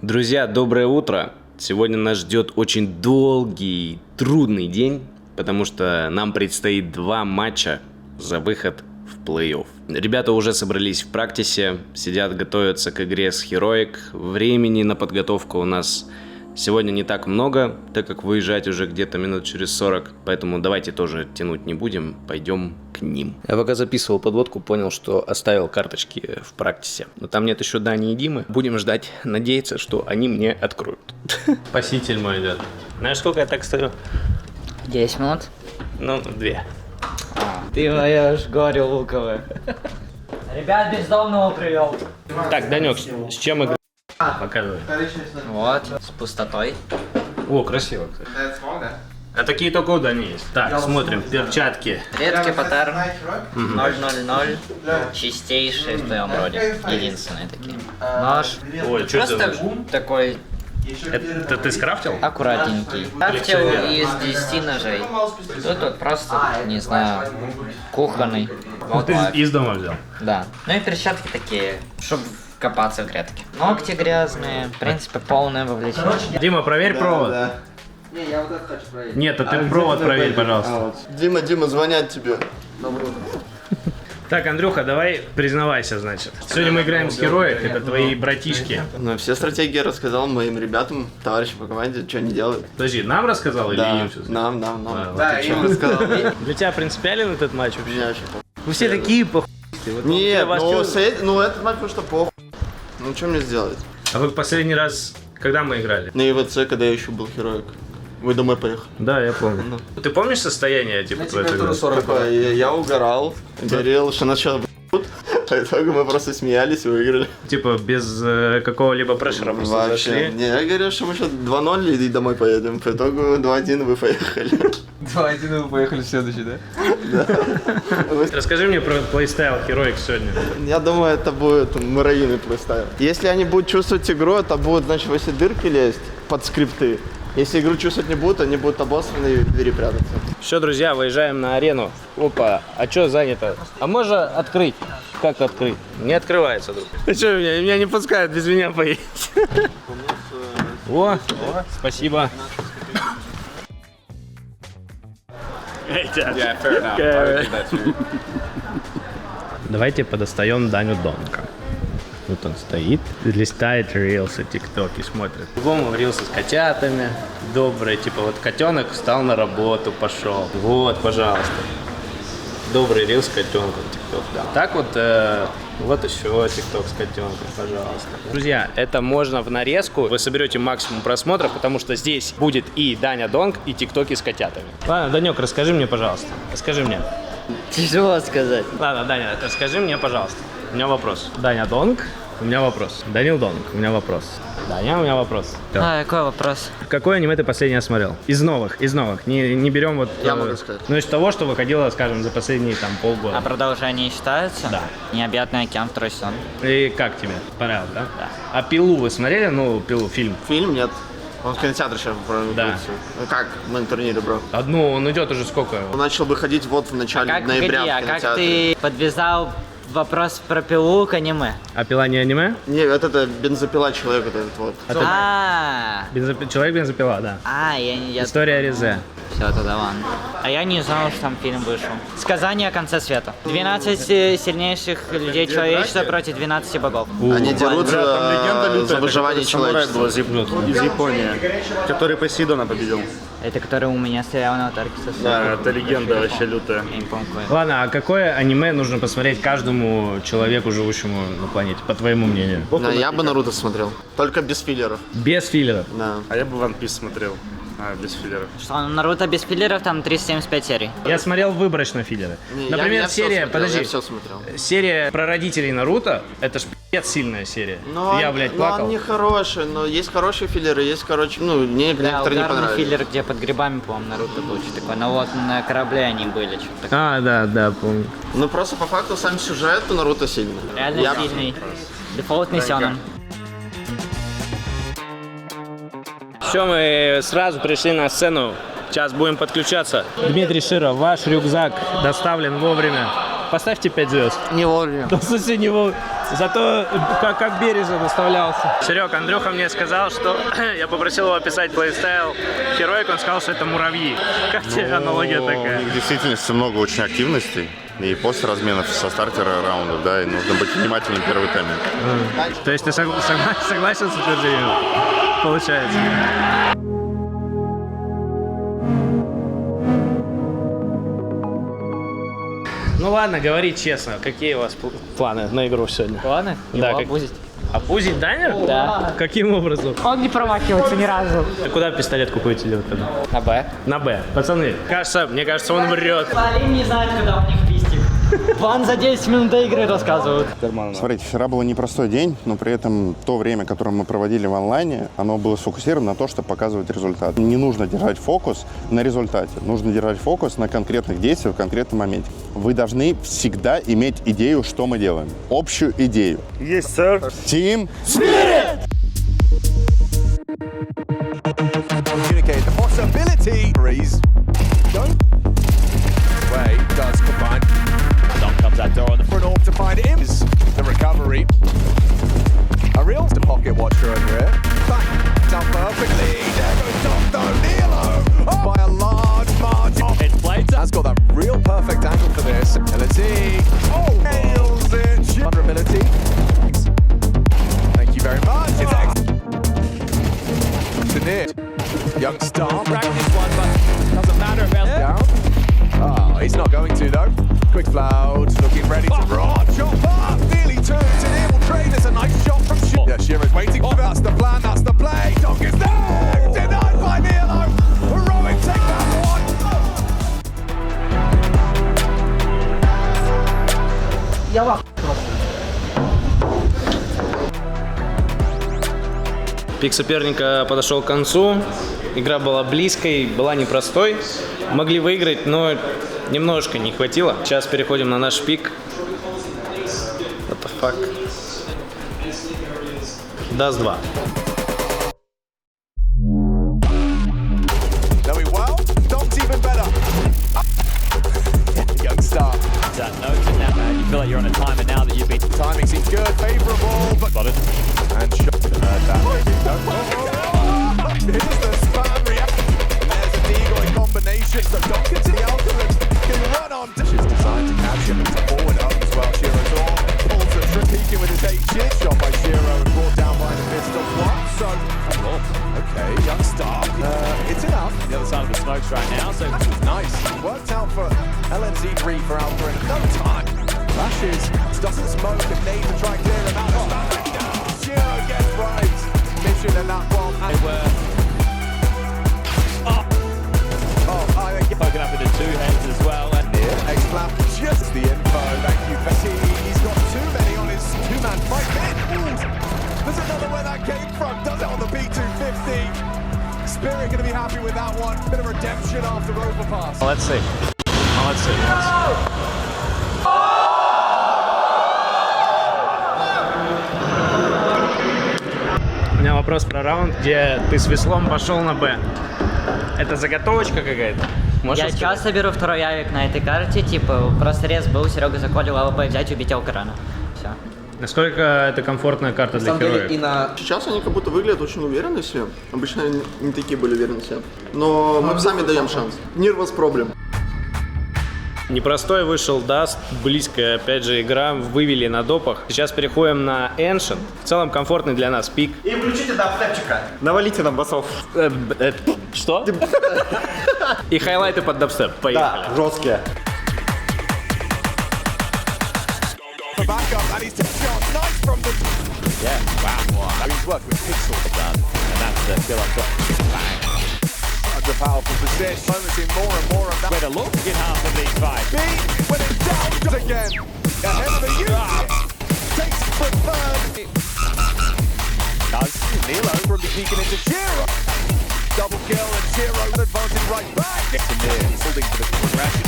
Друзья, доброе утро! Сегодня нас ждет очень долгий, трудный день, потому что нам предстоит 2 матча за выход в плей-офф. Ребята уже собрались в практисе, сидят, готовятся к игре с Heroic. Времени на подготовку у нас сегодня не так много, так как выезжать уже где-то минут через 40, поэтому давайте тоже тянуть не будем, пойдем к ним. Я пока записывал подводку, понял, что оставил карточки в практисе, но там нет еще Дани и Димы. Будем ждать, надеяться, что они мне откроют. Спаситель мой идет. Знаешь, сколько я так стою? 10 минут? Ну, 2. Ты моя ж горе луковая. Ребят, бездомного привел. Так, Данек, с чем играем? Показывай. Вот, с пустотой. О, красиво, кстати. А такие только у Дани есть. Так, смотрим, перчатки. Редкий паттерн. 000. Чистейшие в твоем роде. Единственные такие. Нож. Ой, что это? Просто такой... Это ты скрафтил? Аккуратненький. Крафтил из 10 ножей. Тут вот просто, не знаю, кухонный. Вот ты из дома взял? Да. Ну и перчатки такие, чтобы копаться в грядке. Ногти грязные, в принципе, полное вовлечение. Дима, проверь провод. Да. Не, я вот это хочу проверить. Нет, а ты провод проверь, пожалуйста. Дима, звонят тебе. Так, Андрюха, давай признавайся, значит. Сегодня мы играем с Heroic, это твои братишки. Ну, все стратегии рассказал моим ребятам, товарищам по команде, что они делают. Подожди, нам рассказал или им все? Нам. Да, им рассказал. Для тебя принципиален этот матч вообще? Вы все такие похуйские. Вот нет, этот матч просто похуй. Ну, что мне сделать? А вы последний раз, когда мы играли? На ИВЦ, когда я еще был Heroic. Вы домой поехали? Да, я помню. Ну. Ты помнишь состояние, типа, в этой игре? Я угорал, говорил, что начало б***ь, а итогу мы просто смеялись и выиграли. Типа, без какого-либо прешера просто вообще зашли? Не, я говорил, что мы сейчас 2-0 и домой поедем, по итогу 2-1 вы поехали. 2-1 вы поехали в следующий, да? Да. Расскажи мне про плейстайл Heroic сегодня. Я думаю, это будет муравьиный плейстайл. Если они будут чувствовать игру, это будут, значит, в эти дырки лезть под скрипты. Если игру чувствовать не будут, они будут обосраны и в двери прятаться. Все, друзья, выезжаем на арену. Опа, а что занято? А можно открыть? Как открыть? Не открывается, друг. А что, меня не пускают без меня поесть? О, спасибо. Давайте подостаем Даню Донка. Вот он стоит, листает рилсы, тиктоки, смотрит. По-другому рилсы с котятами, добрый, типа вот котенок встал на работу, пошел. Вот, пожалуйста. Добрый рилс с котенком, тикток, да. Так вот Вот еще тикток с котенком, пожалуйста. Друзья, это можно в нарезку. Вы соберете максимум просмотров, потому что здесь будет и Даня Донг, и тиктоки с котятами. Ладно, Данек, расскажи мне, пожалуйста. Расскажи мне. Тяжело сказать. Ладно, Даня, расскажи мне, пожалуйста. У меня вопрос. Даня Донг, у меня вопрос. Данил Донг, у меня вопрос. Даня, у меня вопрос. Какой вопрос? Какое аниме ты последнее смотрел? Из новых. Не берем вот... Я могу сказать. Ну, из того, что выходило, скажем, за последние там полгода. А продолжение считается? Да. Необъятный океан, второй сезон. И как тебе? Понравилось, да? Да. А «Пилу» вы смотрели? Ну, «Пилу» фильм. Фильм нет. Он в кинотеатре сейчас Да. Ну как мы на турнире, бро? Одну, он идет уже сколько? Он начал выходить вот в начале Как, ноября погоди, в а кинотеатре. как ты подвязал вопрос про пилу к аниме? А «Пила» не аниме? Не, это бензопила человек вот этот вот. Человек-бензопила, да. Я... История Резе. Все, тогда ладно. А я не знал, что там фильм вышел. Сказание о конце света. 12 сильнейших людей человечества против 12 богов. Они дерутся за выживание человечества. Из Японии, который Посейдона победил. Это который у меня стоял на аватарке. Да, это легенда вообще лютая. Я не помню, какой. Ладно, а какое аниме нужно посмотреть каждому человеку, живущему на планете, по твоему мнению? Я бы Наруто смотрел. Только без филлеров. Без филлеров? Да. А я бы One Piece смотрел. Без филлеров. Что, Наруто без филлеров, там 375 серий. Я смотрел выборочно филлеры. Например, серия, я все смотрел. Серия про родителей Наруто, это ж пи***ц сильная серия. Я, блядь, плакал. Он не хороший, но есть хорошие филлеры, есть, мне некоторые не понравились. Филлер, где под грибами, по-моему, Наруто был, что такое. Но вот на корабле они были, что-то такое. Да, помню. Ну просто по факту сам сюжет у Наруто сильный. Реально сильный. Дефолтный сёнэн. Все, мы сразу пришли на сцену. Сейчас будем подключаться. Дмитрий Широв, ваш рюкзак доставлен вовремя. Поставьте 5 звезд. Не вовремя. В смысле, не вовремя. Зато как бережно доставлялся. Серег, Андрюха мне сказал, что я попросил его описать плейстайл Heroic, он сказал, что это муравьи. Как тебе аналогия такая? В действительности много очень активностей. И после разменов со стартера раундов, да, и нужно быть внимательным в первой теме. То есть ты согласен с утверждением? Получается. Ну ладно, говори честно, какие у вас планы на игру сегодня? Планы? Да, Его опустить. Опустить Даню? Да. Каким образом? Он не промахивается ни разу. Ты куда пистолетку будете делать тогда? На Б. На Б. Пацаны, мне кажется, он врет. Парень не знает, когда у них пистик. План за 10 минут до игры рассказывают. Смотрите, вчера был непростой день, но при этом то время, которое мы проводили в онлайне, оно было сфокусировано на то, чтобы показывать результат. Не нужно держать фокус на результате, нужно держать фокус на конкретных действиях в конкретном моменте. Вы должны всегда иметь идею, что мы делаем. Общую идею. Yes, sir. Team Spirit! Communicate the possibility. Breeze. Go. Way does combine. Dom comes that door on the front orb to find him. The recovery. A real pocket watcher over here. Back down perfectly. There goes Dr. Nilo. Oh. By a large margin. It's played. Has got that real perfect angle for this. LNT. Oh, nails it. Vulnerability. Thank you very much. It's to near. Young Star. Practice one, but doesn't matter about down. Oh, he's not going to though. Quick Cloud, looking ready to run. Chopper nearly turns and it will trade. There's a nice shot from Shiro. Yeah, Shiro's waiting for that's the plan, that's the play. Dog is there! Denied by Nilo. Heroic take that one. Пик соперника подошел к концу. Игра была близкой, была непростой. Могли выиграть, но немножко не хватило. Сейчас переходим на наш пик. What the fuck? Даст 2. Knowing well, Dom's even better. Young Star. That note in that man, you feel like you're on a timer now that you've been. Timing seems good, favourable, but got it. And shot. Here's the spam reaction. And there's a decoy combination. So Dom gets the ultimate. Can run on. She's designed to capture him to forward up as well. Shiro's on. Pulls the trick, peeking with his 8 shot by Shiro and brought down by the pistol one. So, okay, Young Star. It's enough. The other side of the smokes right now, so that was nice. Worked out for LNZ3 for Alpha in no time. Flashes, doesn't smoke and need to try and clear him out. Shiro gets right. Mission and that bomb. They were. I think Poking up into two hands as well. And X-Flap, just the info. Thank you, Betty. He's got too many on his two-man fight. There's another where that came from. Does it on the B250. Spirit going to be happy with that one. Bit of redemption after overpass. Let's see. Let's see. У меня вопрос про раунд, где ты с веслом пошел на Б. Это заготовочка какая-то? Можешь Я рассказать? часто беру второй авик на этой карте, типа, просто рез был, Серега заколил АВП взять, убить Алкарана. Все. Насколько это комфортная карта для героев? Сейчас они как будто выглядят очень уверенно все. Обычно они не такие были уверены все. Но мы сами даем шанс. Нервос проблем. Непростой вышел Даст, близкая, опять же, игра, вывели на допах. Сейчас переходим на Ancient. В целом комфортный для нас пик. И включите дабстепчика. Навалите нам басов. Что? И хайлайты под дабстеп. Поехали. Да, жесткие. yeah, wow. He's worked with Pixel done, and that's the kill on top. Bang. The powerful position, momenting more and more of that. Where to look in half of these fights. B, when it's down again. Ahead of the unit. Takes for third. Does Nilo from the beacon into Shiro. Double kill and Shiro advancing right back. Gets in there, he's holding for the progression.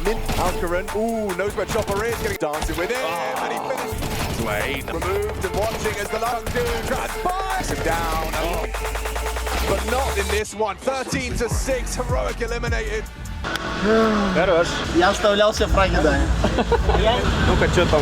Mint Alcaran, ooh, knows where Chopper is, getting dancing with him, and he finishes. Wayne. Removed and watching as the last two transpires him down. But not in this one. 13-6, Heroic eliminated. Хорош. Я вставлял все фраги, да. Ну-ка, что там?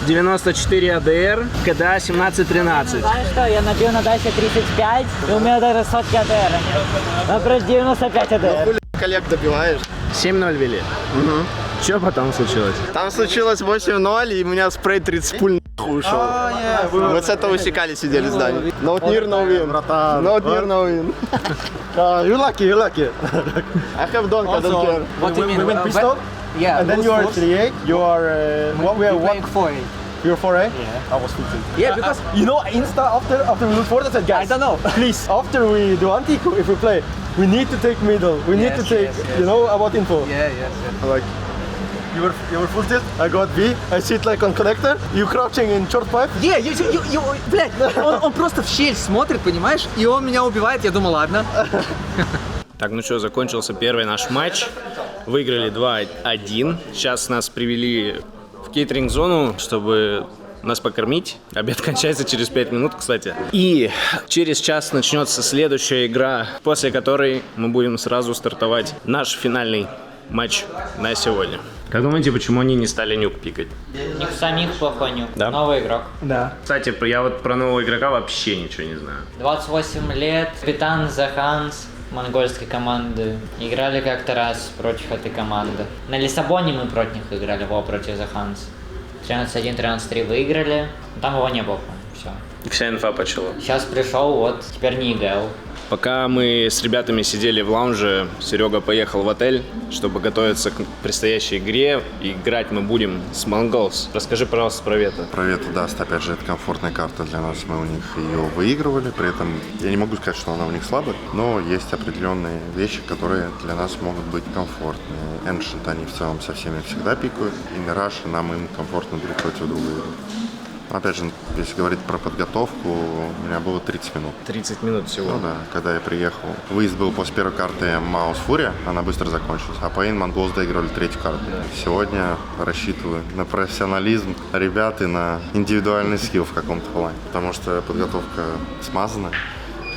94 АДР, КДА 17-13. Знаешь что, я набил на Дасе 35, и у меня даже сотки АДР нет. Напрочь 95 АДР. Коллег добиваешь. 7-0 вели. Угу. Что потом случилось? Там случилось 8-0, и у меня спрей 30 пуль ушел. Мы с этого усекали, сидели в здании. No near, no win. No near, no win. You lucky, you lucky. I have done, I don't care. What do you mean? We win pistol? Yeah. And then you are 38, you are... what we are playing what? 4-8. You're 4A? Yeah. I was 15. Yeah, because You know, after we lose 4, I said, guys, I don't know. please, after we do anti, if we play, we need to take middle. We need to take, you know, about info. Yeah, yes. Like, you were full tilt, I got B, I sit like on connector, you crouching in short pipe. Yeah, блядь, он просто в щель смотрит, понимаешь, и он меня убивает, я думаю, ладно. Так, ну что, закончился первый наш матч. Выиграли 2-1. Сейчас нас привели в кейтеринг-зону, чтобы нас покормить. Обед кончается через 5 минут, кстати. И через час начнется следующая игра, после которой мы будем сразу стартовать наш финальный матч на сегодня. Как думаете, почему они не стали нюк пикать? У них самих плохой нюк. Да? Новый игрок. Да. Кстати, я вот про нового игрока вообще ничего не знаю. 28 лет, капитан Заханс монгольской команды. Играли как-то раз против этой команды. На Лиссабоне мы против них играли, против Заханс. 13-1, 13-3 выиграли. Там его не было, все. Вся инфа почала. Сейчас пришел, вот, теперь не ИГЛ. Пока мы с ребятами сидели в лаунже, Серега поехал в отель, чтобы готовиться к предстоящей игре. Играть мы будем с Mongols. Расскажи, пожалуйста, про Вето. Про Вето, да, опять же, это комфортная карта для нас. Мы у них ее выигрывали. При этом я не могу сказать, что она у них слабая, но есть определенные вещи, которые для нас могут быть комфортные. Ancient они в целом со всеми всегда пикают. И Mirage нам им комфортно будет против друга играть. Опять же, если говорить про подготовку, у меня было 30 минут. 30 минут всего? Ну да, когда я приехал. Выезд был после первой карты Маус Фурия, она быстро закончилась. А по Mongols доиграли третью карту. Сегодня рассчитываю на профессионализм ребят и на индивидуальный скилл в каком-то плане. Потому что подготовка смазана,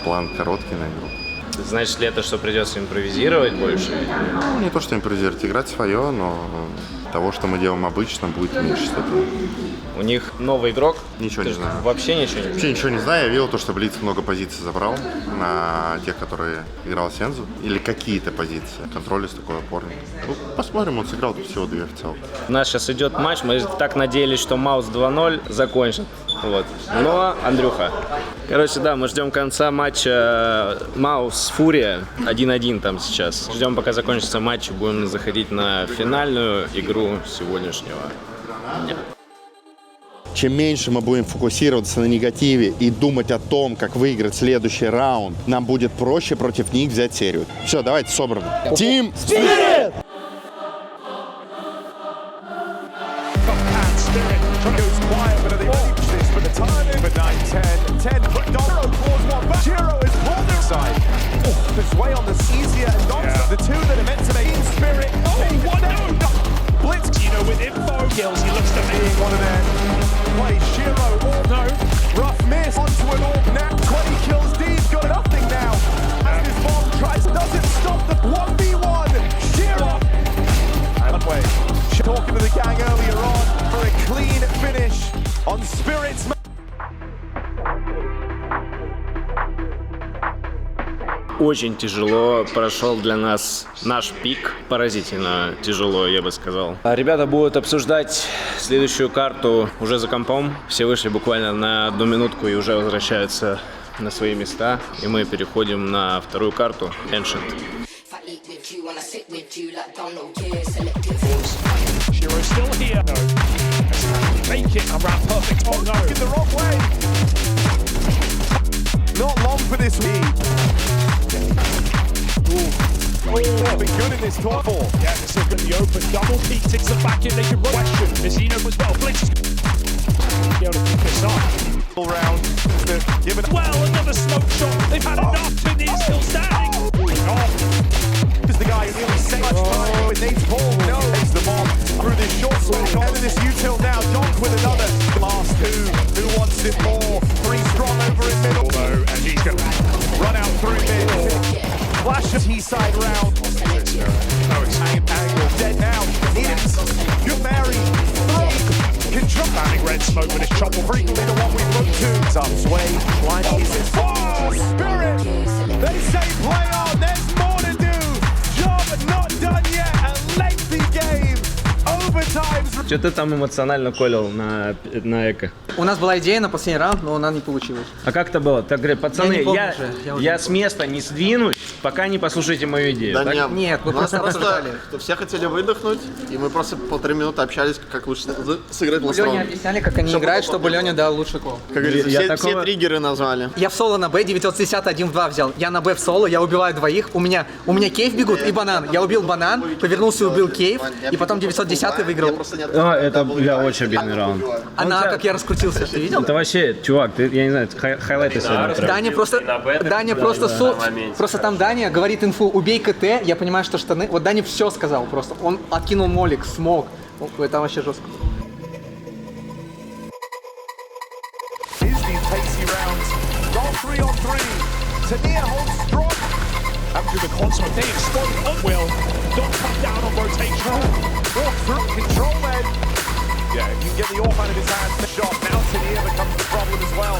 план короткий на игру. Значит ли это, что придется импровизировать больше? Ну, не то, что импровизировать, играть свое, но того, что мы делаем обычно, будет меньше что-то. У них новый игрок? Ничего не знаю. Вообще ничего не знаю? Вообще ничего не знаю. Я видел то, что Блиц много позиций забрал на тех, которые играл Сензу. Или какие-то позиции. Контролист такой опорный. Ну, посмотрим, он сыграл тут всего 2 официалки. У нас сейчас идет матч. Мы так надеялись, что Маус 2-0 закончит. Вот. Но, Андрюха, Короче, да, мы ждем конца матча Маус Фурия 1-1 там сейчас. Ждем, пока закончится матч, и будем заходить на финальную игру сегодняшнего дня. Чем меньше мы будем фокусироваться на негативе и думать о том, как выиграть следующий раунд, нам будет проще против них взять серию. Все, давайте собраны. Team Spirit! Way on the easier and not the two that are meant to make Team Spirit. Oh, what out! Blitz, you know, with info kills, he looks to me one of their plays. Shiro, oh no, rough miss onto an orb now. 20 kills, D's got nothing now. As this bomb tries, doesn't stop the 1v1. Shiro, and way talking to the gang earlier on for a clean finish on Spirit's. Очень тяжело прошел для нас наш пик. Поразительно тяжело, я бы сказал. Ребята будут обсуждать следующую карту уже за компом. Все вышли буквально на 1 минутку и уже возвращаются на свои места. И мы переходим на вторую карту Ancient. Not long for this lead. Oh, been good in this top 4. Yeah, this is going to be open. Double peak takes them back in. They can run question. Mizzino as well. Blitz is be able to pick this up. All round. Give it. Well, another smoke shot. They've had enough, and he's still standing. Is the guy who nearly saved much time with Nate's ball. No, takes the bomb through this short smoke. Out of this util now. Donk with another. Last two. Who wants it more? 3 strong over in middle. Although, and he's going to run out through mid. Flash of T-side round. Oh, it's angle. Dead now. It's good Mary. Control. Banning red smoke with his chopper. Frequently the one we look to. Up sway. Blind is it. Oh, Spirit. They say play on. There's more to do. Job not done yet. A lengthy game. Overtimes. Что ты там эмоционально колил на эко? У нас была идея на последний раунд, но она не получилась. А как это было? Так говорят, пацаны, я с места не сдвинусь, пока не послушаете мою идею. Да так? нет, мы просто все хотели выдохнуть, и мы просто 1,5 минуты общались, как лучше сыграть ласт раунд. Лене объясняли, как они играют, чтобы Леня дал лучший кол. Как говорится, все триггеры назвали. Я в соло на Б 910 1 в 2 взял. Я на Б в соло, я убиваю двоих. У меня кейв бегут и банан. Я убил банан, повернулся и убил кейв, и потом 910 выиграл. Это, бля, очень обидный раунд. Она, как я раскрутился, ты видел? Это вообще, чувак, ты, я не знаю, хайлайты сегодня. Даня просто там Даня говорит инфу, убей КТ, я понимаю, что штаны. Вот Даня все сказал просто. Он откинул молик, смог. Это вообще жестко. After the console, they explode on will. Don't come down on rotation. Walk through, control then. Yeah, you can get the off out of his hands. The shot now to the air becomes the problem as well.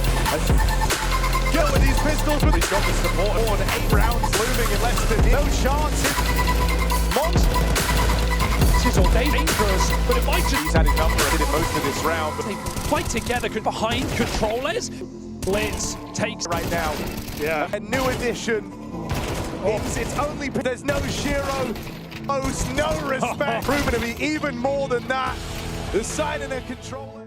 Go with these pistols, but he's got the support on 8 rounds looming in less than no chance. This is all dangerous, but it might just. He's had his number and did it most of this round. But they fight together behind controllers. Blitz takes right now. Yeah. A new addition. It's only, there's no Shiro, no respect. Proven to be even more than that. The side of their controller.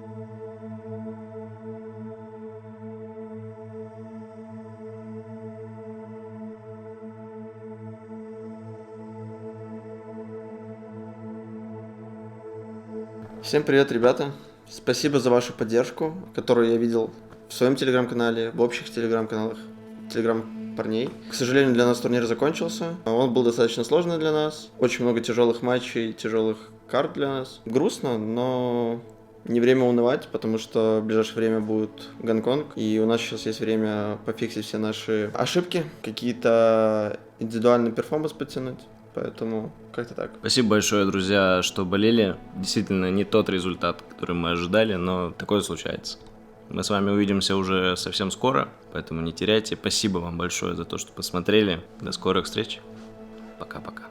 Всем привет, ребята. Спасибо за вашу поддержку, которую я видел в своем телеграм-канале, в общих телеграм-каналах, парней. К сожалению, для нас турнир закончился. Он был достаточно сложный для нас. Очень много тяжелых матчей, тяжелых карт для нас. Грустно, но не время унывать, потому что в ближайшее время будет Гонконг. И у нас сейчас есть время пофиксить все наши ошибки, какие-то индивидуальные перформанс подтянуть. Поэтому как-то так. Спасибо большое, друзья, что болели. Действительно, не тот результат, который мы ожидали, но такое случается. Мы с вами увидимся уже совсем скоро, поэтому не теряйте. Спасибо вам большое за то, что посмотрели. До скорых встреч. Пока-пока.